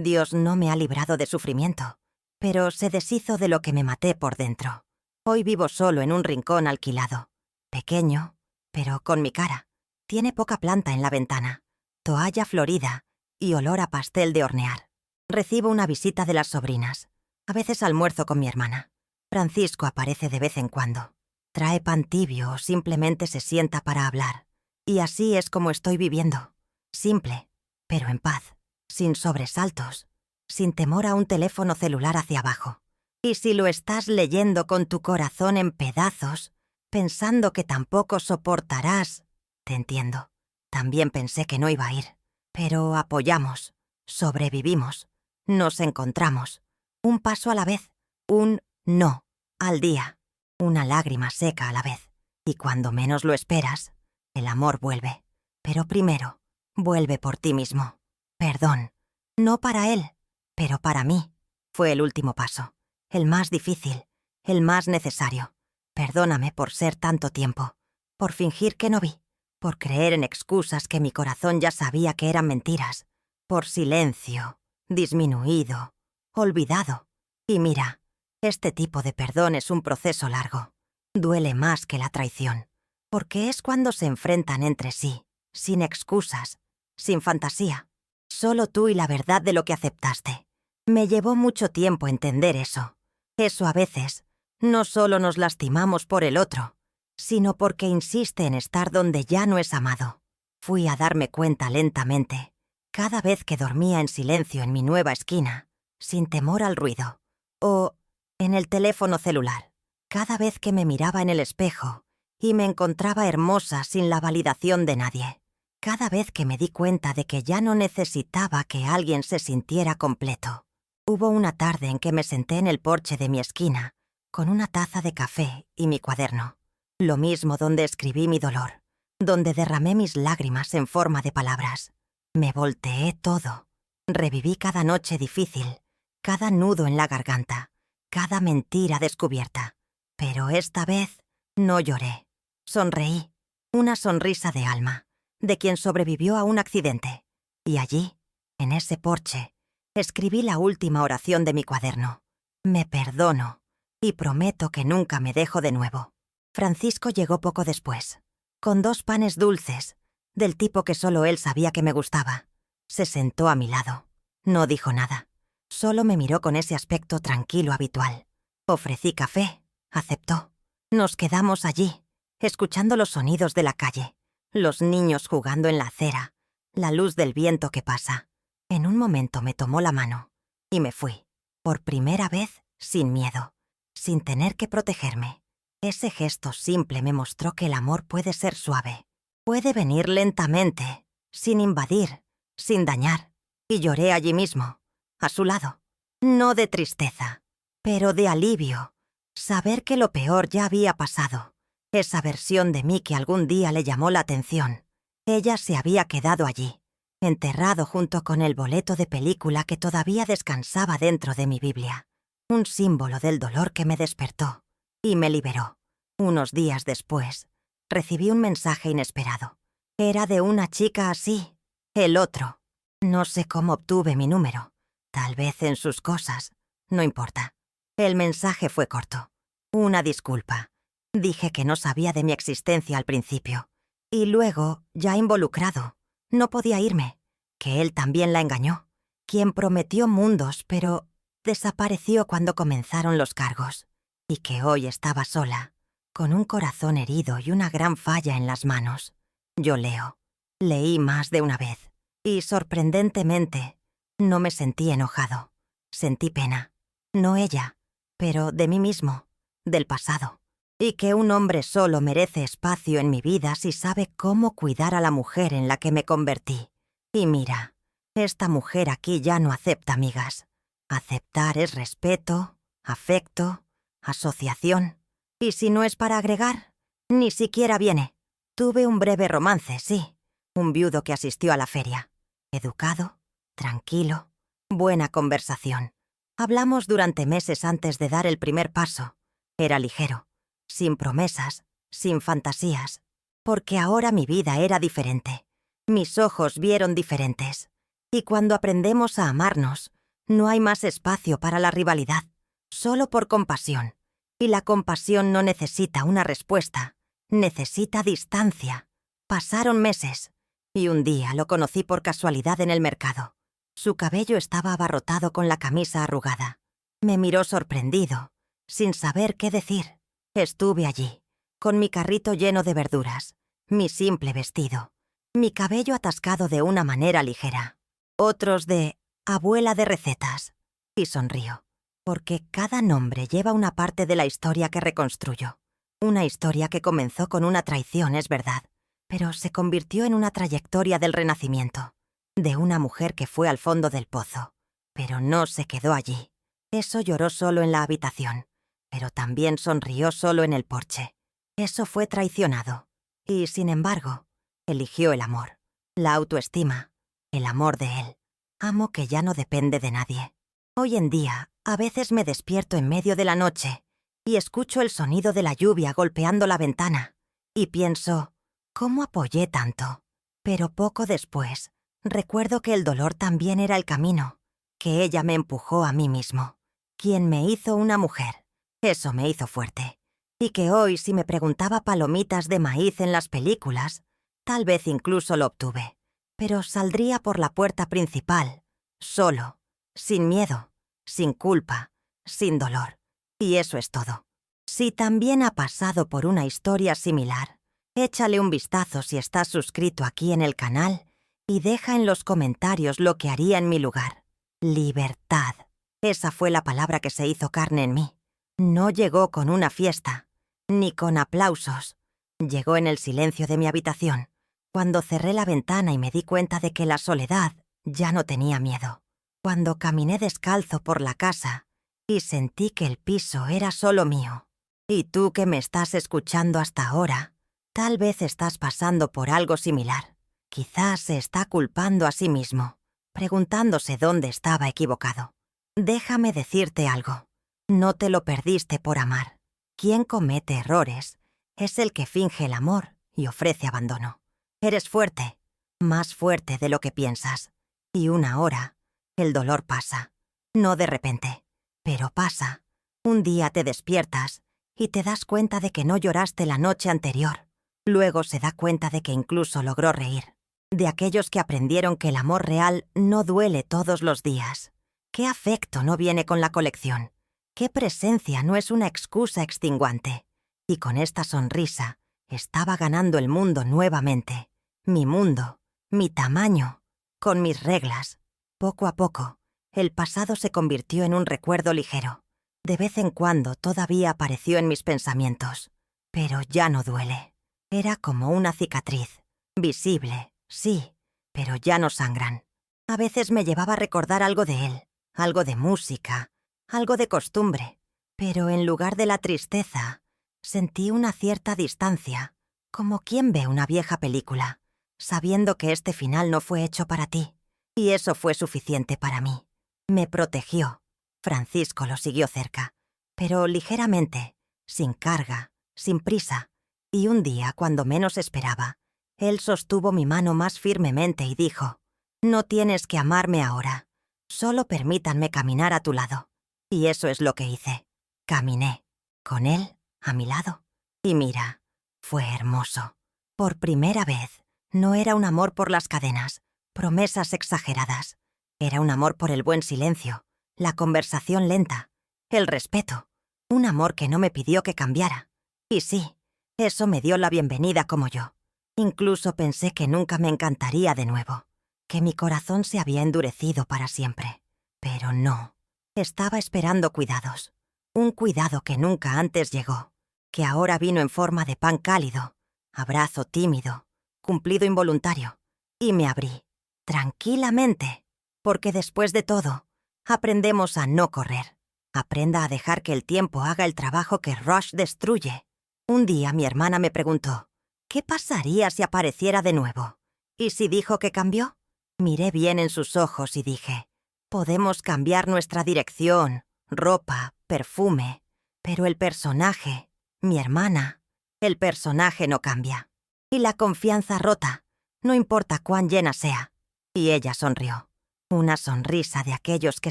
Dios no me ha librado de sufrimiento, pero se deshizo de lo que me maté por dentro. Hoy vivo solo en un rincón alquilado. Pequeño, pero con mi cara. Tiene poca planta en la ventana, toalla florida y olor a pastel de hornear. Recibo una visita de las sobrinas. A veces almuerzo con mi hermana. Francisco aparece de vez en cuando. Trae pan tibio o simplemente se sienta para hablar. Y así es como estoy viviendo. Simple, pero en paz. Sin sobresaltos. Sin temor a un teléfono celular hacia abajo. Y si lo estás leyendo con tu corazón en pedazos, pensando que tampoco soportarás Te entiendo. También pensé que no iba a ir. Pero apoyamos, sobrevivimos, nos encontramos. Un paso a la vez, un no al día, una lágrima seca a la vez. Y cuando menos lo esperas, el amor vuelve. Pero primero, vuelve por ti mismo. Perdón. No para él, pero para mí. Fue el último paso, el más difícil, el más necesario. Perdóname por ser tanto tiempo, por fingir que no vi, por creer en excusas que mi corazón ya sabía que eran mentiras, por silencio, disminuido, olvidado. Y mira, este tipo de perdón es un proceso largo. Duele más que la traición, porque es cuando se enfrentan entre sí, sin excusas, sin fantasía. Solo tú y la verdad de lo que aceptaste. Me llevó mucho tiempo entender eso. Eso a veces, no solo nos lastimamos por el otro, sino porque insiste en estar donde ya no es amado. Fui a darme cuenta lentamente, cada vez que dormía en silencio en mi nueva esquina, sin temor al ruido, o en el teléfono celular, cada vez que me miraba en el espejo y me encontraba hermosa sin la validación de nadie. Cada vez que me di cuenta de que ya no necesitaba que alguien se sintiera completo. Hubo una tarde en que me senté en el porche de mi esquina, con una taza de café y mi cuaderno. Lo mismo donde escribí mi dolor, donde derramé mis lágrimas en forma de palabras. Me volteé todo. Reviví cada noche difícil, cada nudo en la garganta, cada mentira descubierta. Pero esta vez no lloré. Sonreí, una sonrisa de alma, de quien sobrevivió a un accidente. Y allí, en ese porche, escribí la última oración de mi cuaderno. Me perdono y prometo que nunca me dejo de nuevo. Francisco llegó poco después, con 2 panes dulces, del tipo que solo él sabía que me gustaba. Se sentó a mi lado. No dijo nada. Solo me miró con ese aspecto tranquilo habitual. Ofrecí café. Aceptó. Nos quedamos allí, escuchando los sonidos de la calle, los niños jugando en la acera, la luz del viento que pasa. En un momento me tomó la mano y me fui, por primera vez sin miedo, sin tener que protegerme. Ese gesto simple me mostró que el amor puede ser suave, puede venir lentamente, sin invadir, sin dañar. Y lloré allí mismo, a su lado. No de tristeza, pero de alivio. Saber que lo peor ya había pasado. Esa versión de mí que algún día le llamó la atención. Ella se había quedado allí, enterrado junto con el boleto de película que todavía descansaba dentro de mi Biblia. Un símbolo del dolor que me despertó y me liberó. Unos días después, recibí un mensaje inesperado. Era de una chica así, el otro. No sé cómo obtuve mi número. Tal vez en sus cosas. No importa. El mensaje fue corto. Una disculpa. Dije que no sabía de mi existencia al principio. Y luego, ya involucrado, no podía irme. Que él también la engañó. Quien prometió mundos, pero desapareció cuando comenzaron los cargos. Y que hoy estaba sola, con un corazón herido y una gran falla en las manos. Yo leo. Leí más de una vez. Y sorprendentemente, no me sentí enojado. Sentí pena. No ella, pero de mí mismo, del pasado. Y que un hombre solo merece espacio en mi vida si sabe cómo cuidar a la mujer en la que me convertí. Y mira, esta mujer aquí ya no acepta amigas. Aceptar es respeto, afecto, asociación. Y si no es para agregar, ni siquiera viene. Tuve un breve romance, sí. Un viudo que asistió a la feria. Educado, tranquilo, buena conversación. Hablamos durante meses antes de dar el primer paso. Era ligero, sin promesas, sin fantasías. Porque ahora mi vida era diferente. Mis ojos vieron diferentes. Y cuando aprendemos a amarnos, no hay más espacio para la rivalidad, solo por compasión. Y la compasión no necesita una respuesta, necesita distancia. Pasaron meses, y un día lo conocí por casualidad en el mercado. Su cabello estaba abarrotado con la camisa arrugada. Me miró sorprendido, sin saber qué decir. Estuve allí, con mi carrito lleno de verduras, mi simple vestido, mi cabello atascado de una manera ligera, otros de abuela de recetas, y sonrío, porque cada nombre lleva una parte de la historia que reconstruyo. Una historia que comenzó con una traición, es verdad, pero se convirtió en una trayectoria del renacimiento, de una mujer que fue al fondo del pozo, pero no se quedó allí. Eso lloró solo en la habitación, pero también sonrió solo en el porche. Eso fue traicionado, y sin embargo, eligió el amor, la autoestima, el amor de él. Amo que ya no depende de nadie. Hoy en día, a veces me despierto en medio de la noche y escucho el sonido de la lluvia golpeando la ventana, y pienso, ¿cómo apoyé tanto? Pero poco después, recuerdo que el dolor también era el camino, que ella me empujó a mí mismo, quien me hizo una mujer. Eso me hizo fuerte. Y que hoy, si me preguntaba palomitas de maíz en las películas, tal vez incluso lo obtuve. Pero saldría por la puerta principal, solo, sin miedo, sin culpa, sin dolor. Y eso es todo. Si también ha pasado por una historia similar, échale un vistazo si estás suscrito aquí en el canal y deja en los comentarios lo que haría en mi lugar. Libertad. Esa fue la palabra que se hizo carne en mí. No llegó con una fiesta, ni con aplausos. Llegó en el silencio de mi habitación, cuando cerré la ventana y me di cuenta de que la soledad ya no tenía miedo. Cuando caminé descalzo por la casa y sentí que el piso era solo mío. Y tú que me estás escuchando hasta ahora, tal vez estás pasando por algo similar. Quizás se está culpando a sí mismo, preguntándose dónde estaba equivocado. Déjame decirte algo. No te lo perdiste por amar. Quien comete errores es el que finge el amor y ofrece abandono. Eres fuerte, más fuerte de lo que piensas. Y una hora, el dolor pasa. No de repente, pero pasa. Un día te despiertas y te das cuenta de que no lloraste la noche anterior. Luego se da cuenta de que incluso logró reír. De aquellos que aprendieron que el amor real no duele todos los días. ¿Qué afecto no viene con la colección? ¿Qué presencia no es una excusa extinguante? Y con esta sonrisa, estaba ganando el mundo nuevamente. Mi mundo, mi tamaño, con mis reglas. Poco a poco, el pasado se convirtió en un recuerdo ligero. De vez en cuando todavía apareció en mis pensamientos. Pero ya no duele. Era como una cicatriz. Visible, sí, pero ya no sangran. A veces me llevaba a recordar algo de él, algo de música, algo de costumbre, pero en lugar de la tristeza, sentí una cierta distancia, como quien ve una vieja película, sabiendo que este final no fue hecho para ti, y eso fue suficiente para mí. Me protegió. Francisco lo siguió cerca, pero ligeramente, sin carga, sin prisa, y un día, cuando menos esperaba, él sostuvo mi mano más firmemente y dijo, «No tienes que amarme ahora, solo permítanme caminar a tu lado». Y eso es lo que hice. Caminé, con él, a mi lado. Y mira, fue hermoso. Por primera vez, no era un amor por las cadenas, promesas exageradas. Era un amor por el buen silencio, la conversación lenta, el respeto. Un amor que no me pidió que cambiara. Y sí, eso me dio la bienvenida como yo. Incluso pensé que nunca me encantaría de nuevo, que mi corazón se había endurecido para siempre. Pero no. Estaba esperando cuidados. Un cuidado que nunca antes llegó, que ahora vino en forma de pan cálido, abrazo tímido, cumplido involuntario. Y me abrí, tranquilamente, porque después de todo, aprendemos a no correr. Aprenda a dejar que el tiempo haga el trabajo que Rush destruye. Un día mi hermana me preguntó, ¿qué pasaría si apareciera de nuevo? ¿Y si dijo que cambió? Miré bien en sus ojos y dije, podemos cambiar nuestra dirección, ropa, perfume, pero el personaje, mi hermana, el personaje no cambia. Y la confianza rota, no importa cuán llena sea. Y ella sonrió. Una sonrisa de aquellos que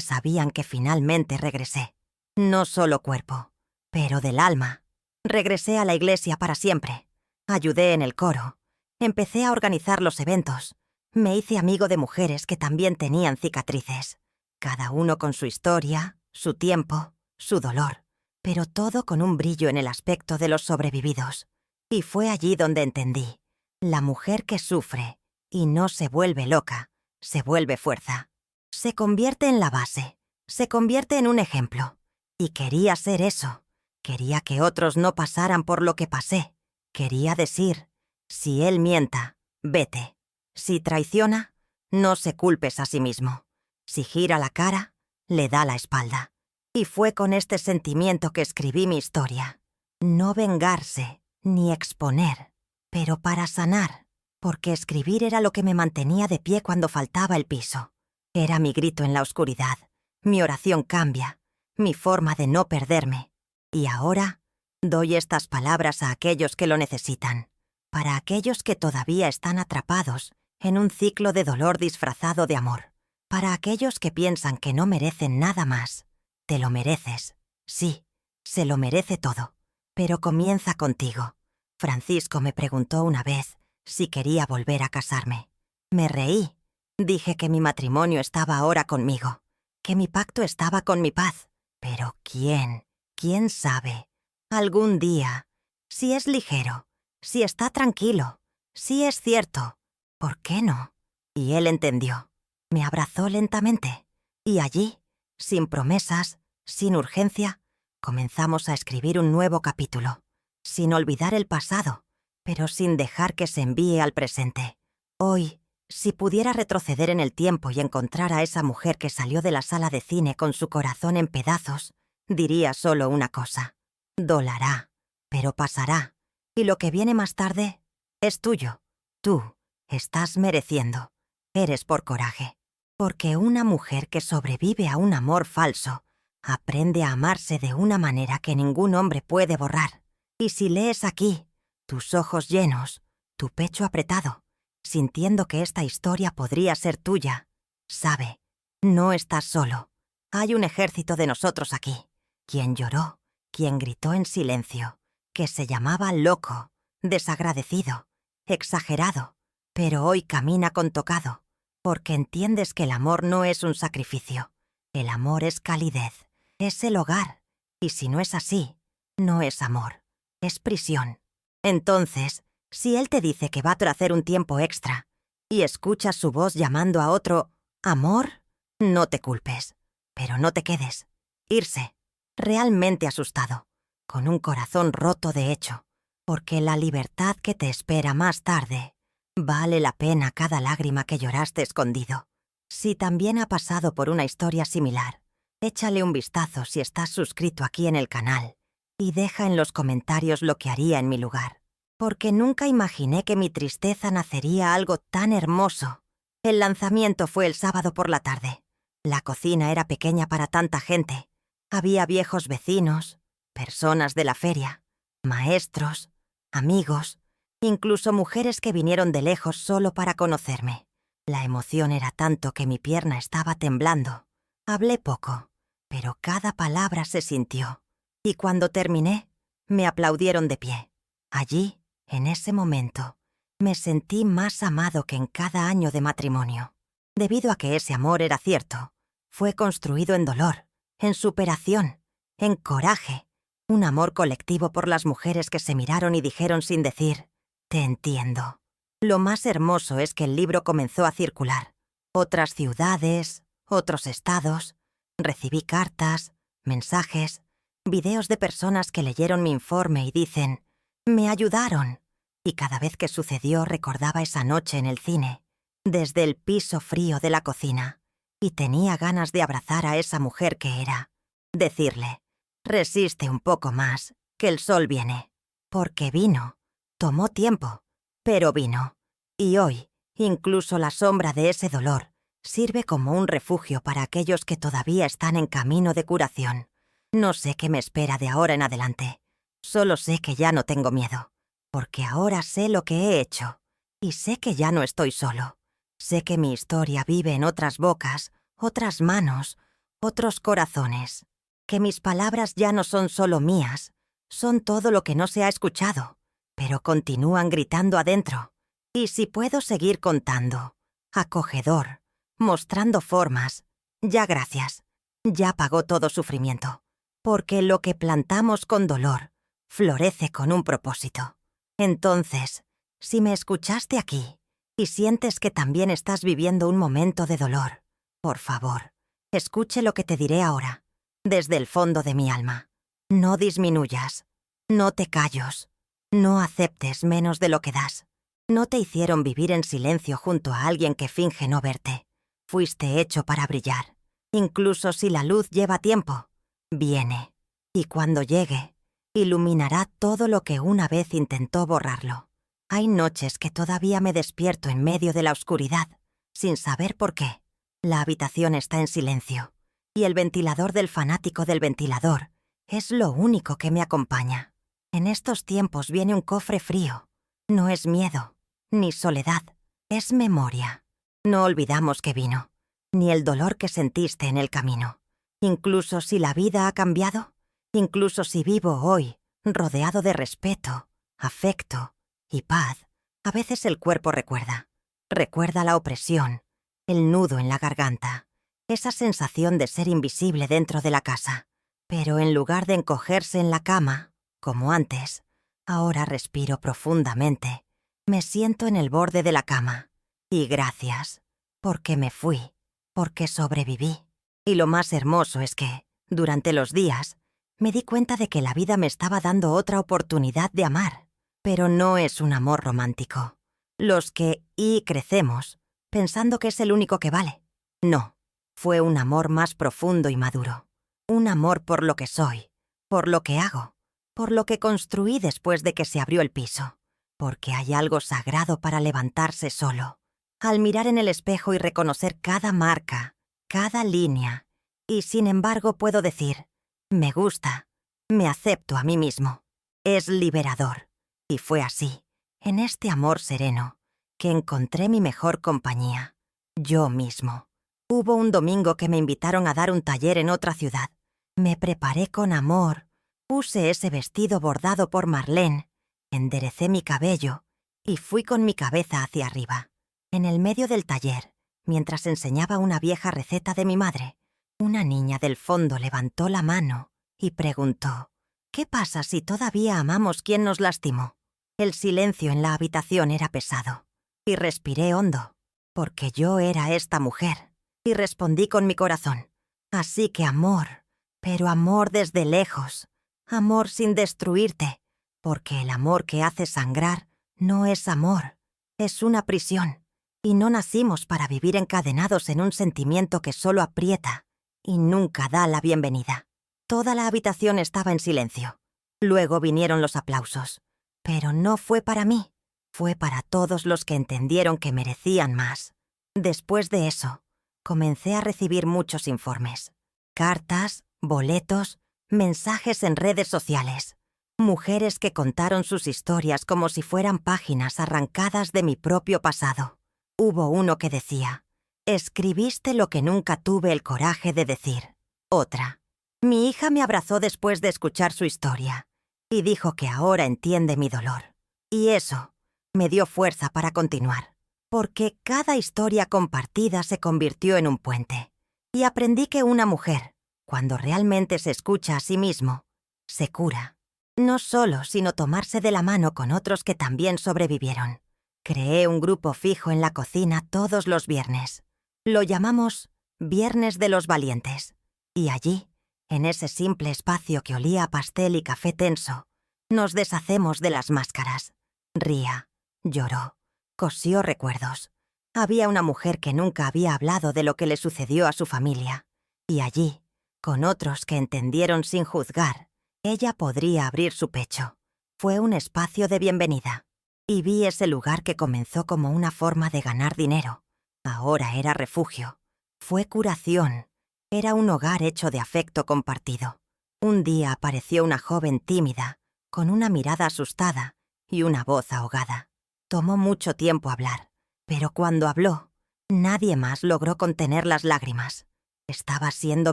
sabían que finalmente regresé. No solo cuerpo, pero del alma. Regresé a la iglesia para siempre. Ayudé en el coro. Empecé a organizar los eventos. Me hice amigo de mujeres que también tenían cicatrices. Cada uno con su historia, su tiempo, su dolor, pero todo con un brillo en el aspecto de los sobrevividos. Y fue allí donde entendí. La mujer que sufre y no se vuelve loca, se vuelve fuerza. Se convierte en la base, se convierte en un ejemplo. Y quería ser eso. Quería que otros no pasaran por lo que pasé. Quería decir, Si él mienta, vete. Si traiciona, no se culpes a sí mismo. Si gira la cara, le da la espalda. Y fue con este sentimiento que escribí mi historia. No vengarse, ni exponer, pero para sanar, porque escribir era lo que me mantenía de pie cuando faltaba el piso. Era mi grito en la oscuridad, mi oración cambia, mi forma de no perderme. Y ahora doy estas palabras a aquellos que lo necesitan, para aquellos que todavía están atrapados en un ciclo de dolor disfrazado de amor, para aquellos que piensan que no merecen nada más. Te lo mereces, sí, se lo merece todo, pero comienza contigo. Francisco me preguntó una vez si quería volver a casarme. Me reí. Dije que mi matrimonio estaba ahora conmigo, que mi pacto estaba con mi paz. Pero ¿quién sabe? Algún día, si es ligero, si está tranquilo, si es cierto, ¿por qué no? Y él entendió. Me abrazó lentamente. Y allí, sin promesas, sin urgencia, comenzamos a escribir un nuevo capítulo, sin olvidar el pasado, pero sin dejar que se envíe al presente. Hoy, si pudiera retroceder en el tiempo y encontrar a esa mujer que salió de la sala de cine con su corazón en pedazos, diría solo una cosa: dolará, pero pasará, y lo que viene más tarde es tuyo. Tú estás mereciendo. Eres por coraje. Porque una mujer que sobrevive a un amor falso aprende a amarse de una manera que ningún hombre puede borrar. Y si lees aquí, tus ojos llenos, tu pecho apretado, sintiendo que esta historia podría ser tuya, sabe, no estás solo. Hay un ejército de nosotros aquí, quien lloró, quien gritó en silencio, que se llamaba loco, desagradecido, exagerado, pero hoy camina con tocado, porque entiendes que el amor no es un sacrificio. El amor es calidez, es el hogar, y si no es así, no es amor, es prisión. Entonces, si él te dice que va a hacer un tiempo extra, y escuchas su voz llamando a otro amor, no te culpes, pero no te quedes. Irse, realmente asustado, con un corazón roto de hecho, porque la libertad que te espera más tarde vale la pena cada lágrima que lloraste escondido. Si también ha pasado por una historia similar, échale un vistazo si estás suscrito aquí en el canal y deja en los comentarios lo que haría en mi lugar. Porque nunca imaginé que mi tristeza nacería algo tan hermoso. El lanzamiento fue el sábado por la tarde. La cocina era pequeña para tanta gente. Había viejos vecinos, personas de la feria, maestros, amigos, incluso mujeres que vinieron de lejos solo para conocerme. La emoción era tanto que mi pierna estaba temblando. Hablé poco, pero cada palabra se sintió. Y cuando terminé, me aplaudieron de pie. Allí, en ese momento, me sentí más amado que en cada año de matrimonio. Debido a que ese amor era cierto, fue construido en dolor, en superación, en coraje. Un amor colectivo por las mujeres que se miraron y dijeron sin decir: te entiendo. Lo más hermoso es que el libro comenzó a circular. Otras ciudades, otros estados. Recibí cartas, mensajes, videos de personas que leyeron mi informe y dicen: me ayudaron. Y cada vez que sucedió recordaba esa noche en el cine, desde el piso frío de la cocina, y tenía ganas de abrazar a esa mujer que era. Decirle: resiste un poco más, que el sol viene. Porque vino. Tomó tiempo, pero vino. Y hoy, incluso la sombra de ese dolor sirve como un refugio para aquellos que todavía están en camino de curación. No sé qué me espera de ahora en adelante. Solo sé que ya no tengo miedo, porque ahora sé lo que he hecho. Y sé que ya no estoy solo. Sé que mi historia vive en otras bocas, otras manos, otros corazones. Que mis palabras ya no son solo mías, son todo lo que no se ha escuchado, pero continúan gritando adentro. Y si puedo seguir contando, acogedor, mostrando formas, ya gracias, ya pagó todo sufrimiento, porque lo que plantamos con dolor florece con un propósito. Entonces, si me escuchaste aquí y sientes que también estás viviendo un momento de dolor, por favor, escuche lo que te diré ahora, desde el fondo de mi alma. No disminuyas, no te calles, no aceptes menos de lo que das. No te hicieron vivir en silencio junto a alguien que finge no verte. Fuiste hecho para brillar. Incluso si la luz lleva tiempo, viene. Y cuando llegue, iluminará todo lo que una vez intentó borrarlo. Hay noches que todavía me despierto en medio de la oscuridad, sin saber por qué. La habitación está en silencio, y el ventilador del fanático del ventilador es lo único que me acompaña. En estos tiempos viene un cofre frío. No es miedo, ni soledad, es memoria. No olvidamos que vino, ni el dolor que sentiste en el camino. Incluso si la vida ha cambiado, incluso si vivo hoy, rodeado de respeto, afecto y paz, a veces el cuerpo recuerda. Recuerda la opresión, el nudo en la garganta, esa sensación de ser invisible dentro de la casa. Pero en lugar de encogerse en la cama, como antes, ahora respiro profundamente. Me siento en el borde de la cama. Y gracias, porque me fui, porque sobreviví. Y lo más hermoso es que, durante los días, me di cuenta de que la vida me estaba dando otra oportunidad de amar. Pero no es un amor romántico. Los que crecemos, pensando que es el único que vale. No, fue un amor más profundo y maduro. Un amor por lo que soy, por lo que hago, por lo que construí después de que se abrió el piso. Porque hay algo sagrado para levantarse solo. Al mirar en el espejo y reconocer cada marca, cada línea. Y sin embargo puedo decir, me gusta, me acepto a mí mismo. Es liberador. Y fue así, en este amor sereno, que encontré mi mejor compañía. Yo mismo. Hubo un domingo que me invitaron a dar un taller en otra ciudad. Me preparé con amor, puse ese vestido bordado por Marlene, enderecé mi cabello y fui con mi cabeza hacia arriba. En el medio del taller, mientras enseñaba una vieja receta de mi madre, una niña del fondo levantó la mano y preguntó, ¿qué pasa si todavía amamos quien nos lastimó? El silencio en la habitación era pesado, y respiré hondo, porque yo era esta mujer, y respondí con mi corazón, así que amor, pero amor desde lejos, amor sin destruirte, porque el amor que hace sangrar no es amor, es una prisión, y no nacimos para vivir encadenados en un sentimiento que solo aprieta y nunca da la bienvenida. Toda la habitación estaba en silencio. Luego vinieron los aplausos. Pero no fue para mí, fue para todos los que entendieron que merecían más. Después de eso, comencé a recibir muchos informes. Cartas, boletos, mensajes en redes sociales. Mujeres que contaron sus historias como si fueran páginas arrancadas de mi propio pasado. Hubo uno que decía, escribiste lo que nunca tuve el coraje de decir. Otra, mi hija me abrazó después de escuchar su historia y dijo que ahora entiende mi dolor. Y eso me dio fuerza para continuar, porque cada historia compartida se convirtió en un puente. Y aprendí que una mujer, cuando realmente se escucha a sí mismo, se cura. No solo, sino tomarse de la mano con otros que también sobrevivieron. Creé un grupo fijo en la cocina todos los viernes. Lo llamamos Viernes de los Valientes. Y allí, en ese simple espacio que olía a pastel y café tenso, nos deshacemos de las máscaras. Ría, lloró, cosió recuerdos. Había una mujer que nunca había hablado de lo que le sucedió a su familia. Y allí, con otros que entendieron sin juzgar, ella podría abrir su pecho. Fue un espacio de bienvenida. Y vi ese lugar que comenzó como una forma de ganar dinero. Ahora era refugio. Fue curación. Era un hogar hecho de afecto compartido. Un día apareció una joven tímida, con una mirada asustada y una voz ahogada. Tomó mucho tiempo hablar, pero cuando habló, nadie más logró contener las lágrimas. Estaba siendo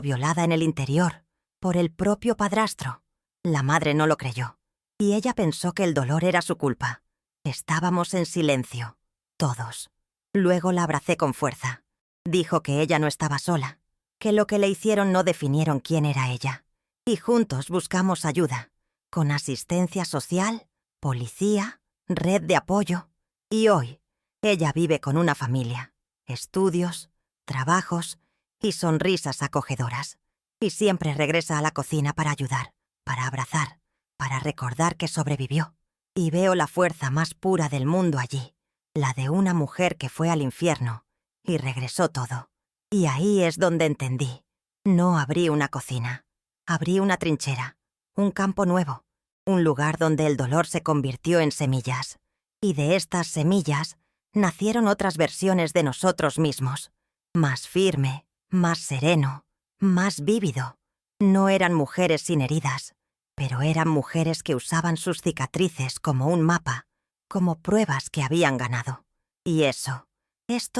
violada en el interior, por el propio padrastro. La madre no lo creyó, y ella pensó que el dolor era su culpa. Estábamos en silencio, todos. Luego la abracé con fuerza. Dijo que ella no estaba sola, que lo que le hicieron no definieron quién era ella. Y juntos buscamos ayuda, con asistencia social, policía, red de apoyo. Y hoy, ella vive con una familia, estudios, trabajos y sonrisas acogedoras. Y siempre regresa a la cocina para ayudar, para abrazar, para recordar que sobrevivió. Y veo la fuerza más pura del mundo allí, la de una mujer que fue al infierno y regresó todo. Y ahí es donde entendí. No abrí una cocina, abrí una trinchera, un campo nuevo, un lugar donde el dolor se convirtió en semillas. Y de estas semillas nacieron otras versiones de nosotros mismos, más firme, más sereno, más vívido. No eran mujeres sin heridas, pero eran mujeres que usaban sus cicatrices como un mapa, como pruebas que habían ganado. Y esto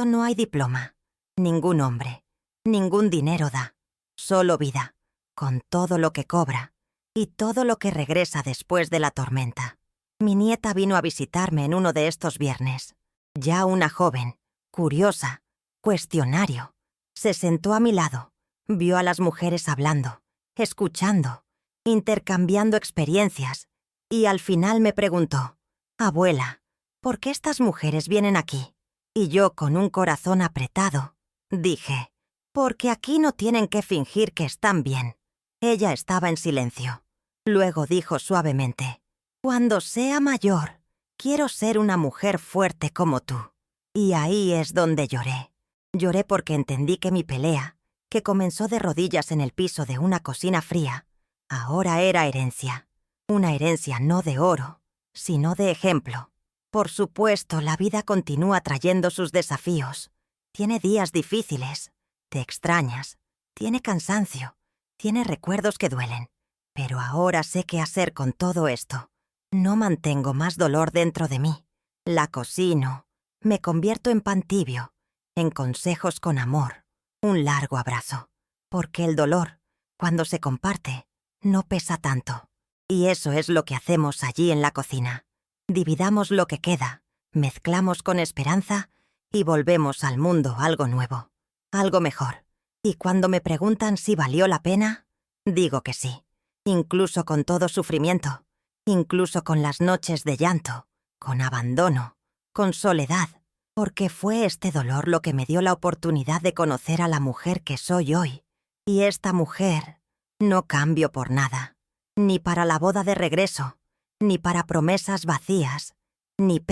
no hay diploma, ningún hombre, ningún dinero da, solo vida, con todo lo que cobra y todo lo que regresa después de la tormenta. Mi nieta vino a visitarme en uno de estos viernes. Ya una joven, curiosa, cuestionario. Se sentó a mi lado, vio a las mujeres hablando, escuchando, intercambiando experiencias, y al final me preguntó: «Abuela, ¿por qué estas mujeres vienen aquí?» Y yo, con un corazón apretado, dije: «Porque aquí no tienen que fingir que están bien». Ella estaba en silencio. Luego dijo suavemente: «Cuando sea mayor, quiero ser una mujer fuerte como tú». Y ahí es donde lloré. Lloré porque entendí que mi pelea, que comenzó de rodillas en el piso de una cocina fría, ahora era herencia. Una herencia no de oro, sino de ejemplo. Por supuesto, la vida continúa trayendo sus desafíos. Tiene días difíciles, te extrañas, tiene cansancio, tiene recuerdos que duelen. Pero ahora sé qué hacer con todo esto. No mantengo más dolor dentro de mí. La cocino, me convierto en pan tibio, en consejos con amor, un largo abrazo. Porque el dolor, cuando se comparte, no pesa tanto. Y eso es lo que hacemos allí en la cocina. Dividamos lo que queda, mezclamos con esperanza y volvemos al mundo algo nuevo, algo mejor. Y cuando me preguntan si valió la pena, digo que sí. Incluso con todo sufrimiento, incluso con las noches de llanto, con abandono, con soledad, porque fue este dolor lo que me dio la oportunidad de conocer a la mujer que soy hoy. Y esta mujer no cambio por nada, ni para la boda de regreso, ni para promesas vacías, ni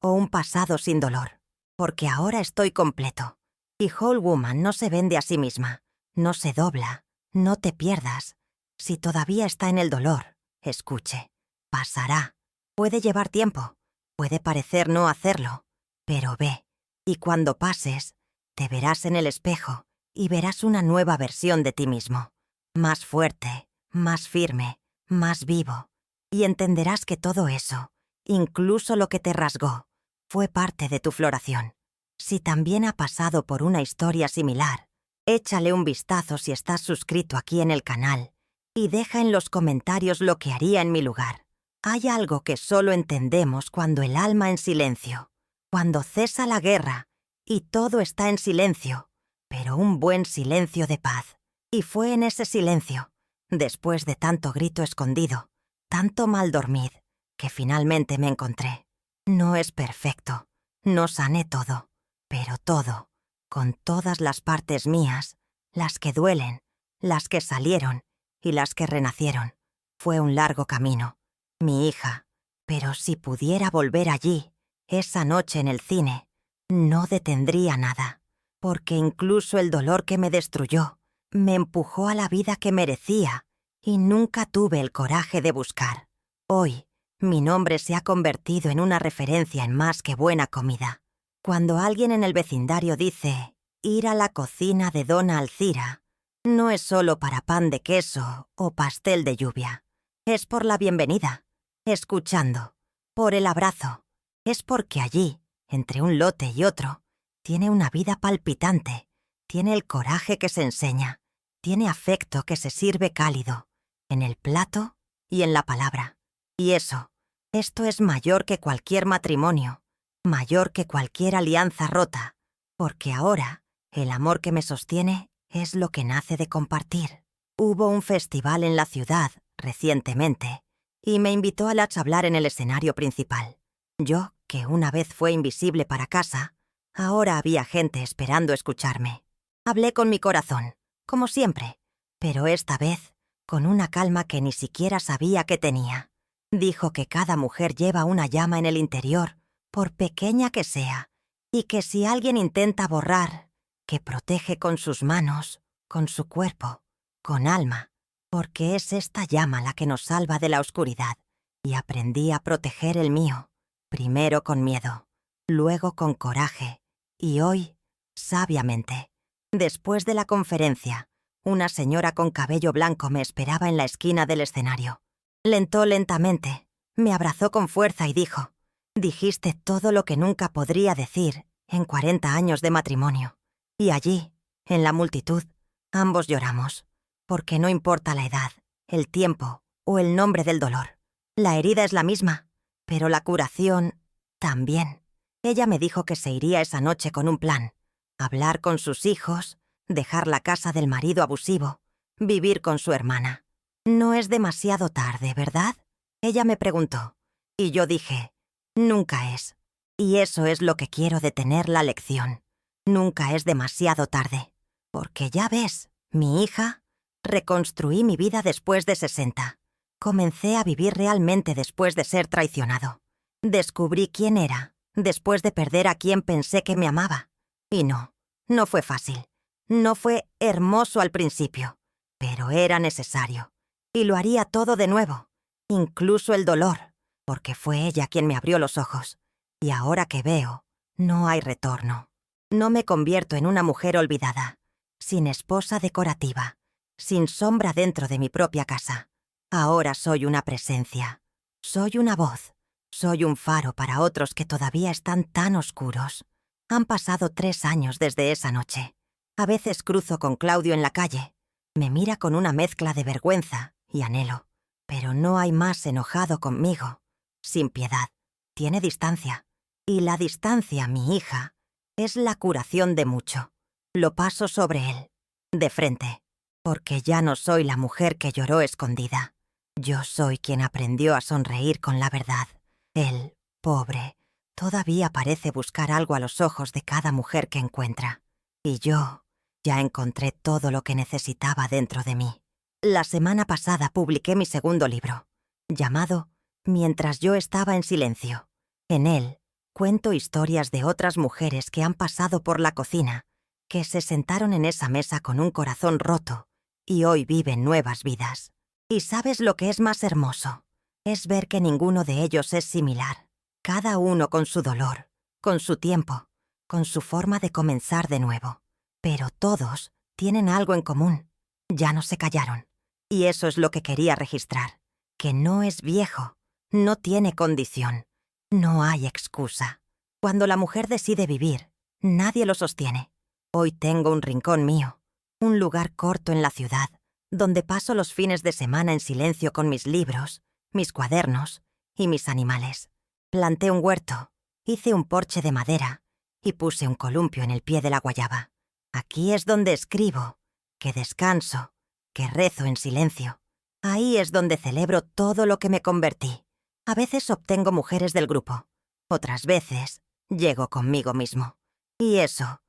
o un pasado sin dolor, porque ahora estoy completo. Y Whole Woman no se vende a sí misma, no se dobla, no te pierdas. Si todavía está en el dolor, escuche, pasará. Puede llevar tiempo, puede parecer no hacerlo, pero ve, y cuando pases, te verás en el espejo y verás una nueva versión de ti mismo, más fuerte, más firme, más vivo, y entenderás que todo eso, incluso lo que te rasgó, fue parte de tu floración. Si también ha pasado por una historia similar, échale un vistazo si estás suscrito aquí en el canal y deja en los comentarios lo que haría en mi lugar. Hay algo que solo entendemos cuando el alma en silencio, cuando cesa la guerra y todo está en silencio, pero un buen silencio de paz. Y fue en ese silencio, después de tanto grito escondido, tanto mal dormid, que finalmente me encontré. No es perfecto, no sané todo, pero todo, con todas las partes mías, las que duelen, las que salieron y las que renacieron. Fue un largo camino, mi hija, pero si pudiera volver allí, esa noche en el cine, no detendría nada, porque incluso el dolor que me destruyó, me empujó a la vida que merecía y nunca tuve el coraje de buscar. Hoy, mi nombre se ha convertido en una referencia en más que buena comida. Cuando alguien en el vecindario dice ir a la cocina de Dona Alcira, no es solo para pan de queso o pastel de lluvia. Es por la bienvenida, escuchando, por el abrazo. Es porque allí, entre un lote y otro, tiene una vida palpitante, tiene el coraje que se enseña, tiene afecto que se sirve cálido, en el plato y en la palabra. Y esto es mayor que cualquier matrimonio, mayor que cualquier alianza rota, porque ahora el amor que me sostiene es lo que nace de compartir. Hubo un festival en la ciudad, recientemente, y me invitó a hablar en el escenario principal. Yo, que una vez fue invisible para casa, ahora había gente esperando escucharme. Hablé con mi corazón, como siempre, pero esta vez con una calma que ni siquiera sabía que tenía. Dijo que cada mujer lleva una llama en el interior por pequeña que sea, y que si alguien intenta borrar, que protege con sus manos, con su cuerpo, con alma, porque es esta llama la que nos salva de la oscuridad, y aprendí a proteger el mío, primero con miedo, luego con coraje, y hoy, sabiamente. Después de la conferencia, una señora con cabello blanco me esperaba en la esquina del escenario. Lentó lentamente, me abrazó con fuerza y dijo: «Dijiste todo lo que nunca podría decir en 40 años de matrimonio». Y allí, en la multitud, ambos lloramos, porque no importa la edad, el tiempo o el nombre del dolor. La herida es la misma, pero la curación también. Ella me dijo que se iría esa noche con un plan: hablar con sus hijos, dejar la casa del marido abusivo, vivir con su hermana. «No es demasiado tarde, ¿verdad?», ella me preguntó, y yo dije: «Nunca es». Y eso es lo que quiero detener la lección. Nunca es demasiado tarde. Porque ya ves, mi hija, reconstruí mi vida después de 60. Comencé a vivir realmente después de ser traicionado. Descubrí quién era, después de perder a quien pensé que me amaba. Y no fue fácil. No fue hermoso al principio, pero era necesario. Y lo haría todo de nuevo, incluso el dolor, porque fue ella quien me abrió los ojos. Y ahora que veo, no hay retorno. No me convierto en una mujer olvidada, sin esposa decorativa, sin sombra dentro de mi propia casa. Ahora soy una presencia, soy una voz, soy un faro para otros que todavía están tan oscuros. Han pasado 3 años desde esa noche. A veces cruzo con Claudio en la calle. Me mira con una mezcla de vergüenza y anhelo, pero no hay más enojado conmigo. Sin piedad, tiene distancia. Y la distancia, mi hija, es la curación de mucho. Lo paso sobre él, de frente, porque ya no soy la mujer que lloró escondida. Yo soy quien aprendió a sonreír con la verdad. Él, pobre, todavía parece buscar algo a los ojos de cada mujer que encuentra. Y yo ya encontré todo lo que necesitaba dentro de mí. La semana pasada publiqué mi segundo libro, llamado Mientras yo estaba en silencio. En él, cuento historias de otras mujeres que han pasado por la cocina, que se sentaron en esa mesa con un corazón roto y hoy viven nuevas vidas. ¿Y sabes lo que es más hermoso? Es ver que ninguno de ellos es similar. Cada uno con su dolor, con su tiempo, con su forma de comenzar de nuevo. Pero todos tienen algo en común. Ya no se callaron. Y eso es lo que quería registrar. Que no es viejo, no tiene condición. No hay excusa. Cuando la mujer decide vivir, nadie lo sostiene. Hoy tengo un rincón mío, un lugar corto en la ciudad, donde paso los fines de semana en silencio con mis libros, mis cuadernos y mis animales. Planté un huerto, hice un porche de madera y puse un columpio en el pie de la guayaba. Aquí es donde escribo, que descanso, que rezo en silencio. Ahí es donde celebro todo lo que me convertí. A veces obtengo mujeres del grupo, otras veces llego conmigo mismo. Y esto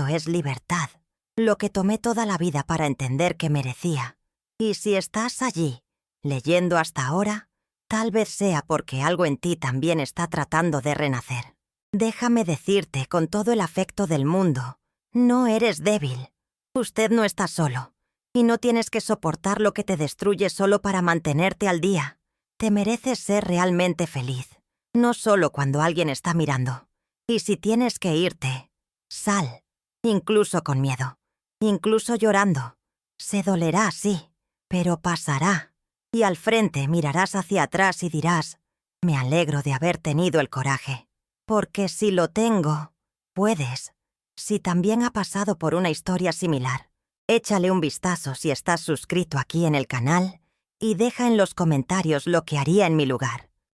es libertad, lo que tomé toda la vida para entender que merecía. Y si estás allí, leyendo hasta ahora, tal vez sea porque algo en ti también está tratando de renacer. Déjame decirte con todo el afecto del mundo, no eres débil. Usted no está solo, y no tienes que soportar lo que te destruye solo para mantenerte al día. Te mereces ser realmente feliz, no solo cuando alguien está mirando. Y si tienes que irte, sal, incluso con miedo, incluso llorando. Se dolerá, sí, pero pasará. Y al frente mirarás hacia atrás y dirás: me alegro de haber tenido el coraje. Porque si lo tengo, puedes. Si también ha pasado por una historia similar, échale un vistazo si estás suscrito aquí en el canal y deja en los comentarios lo que haría en mi lugar.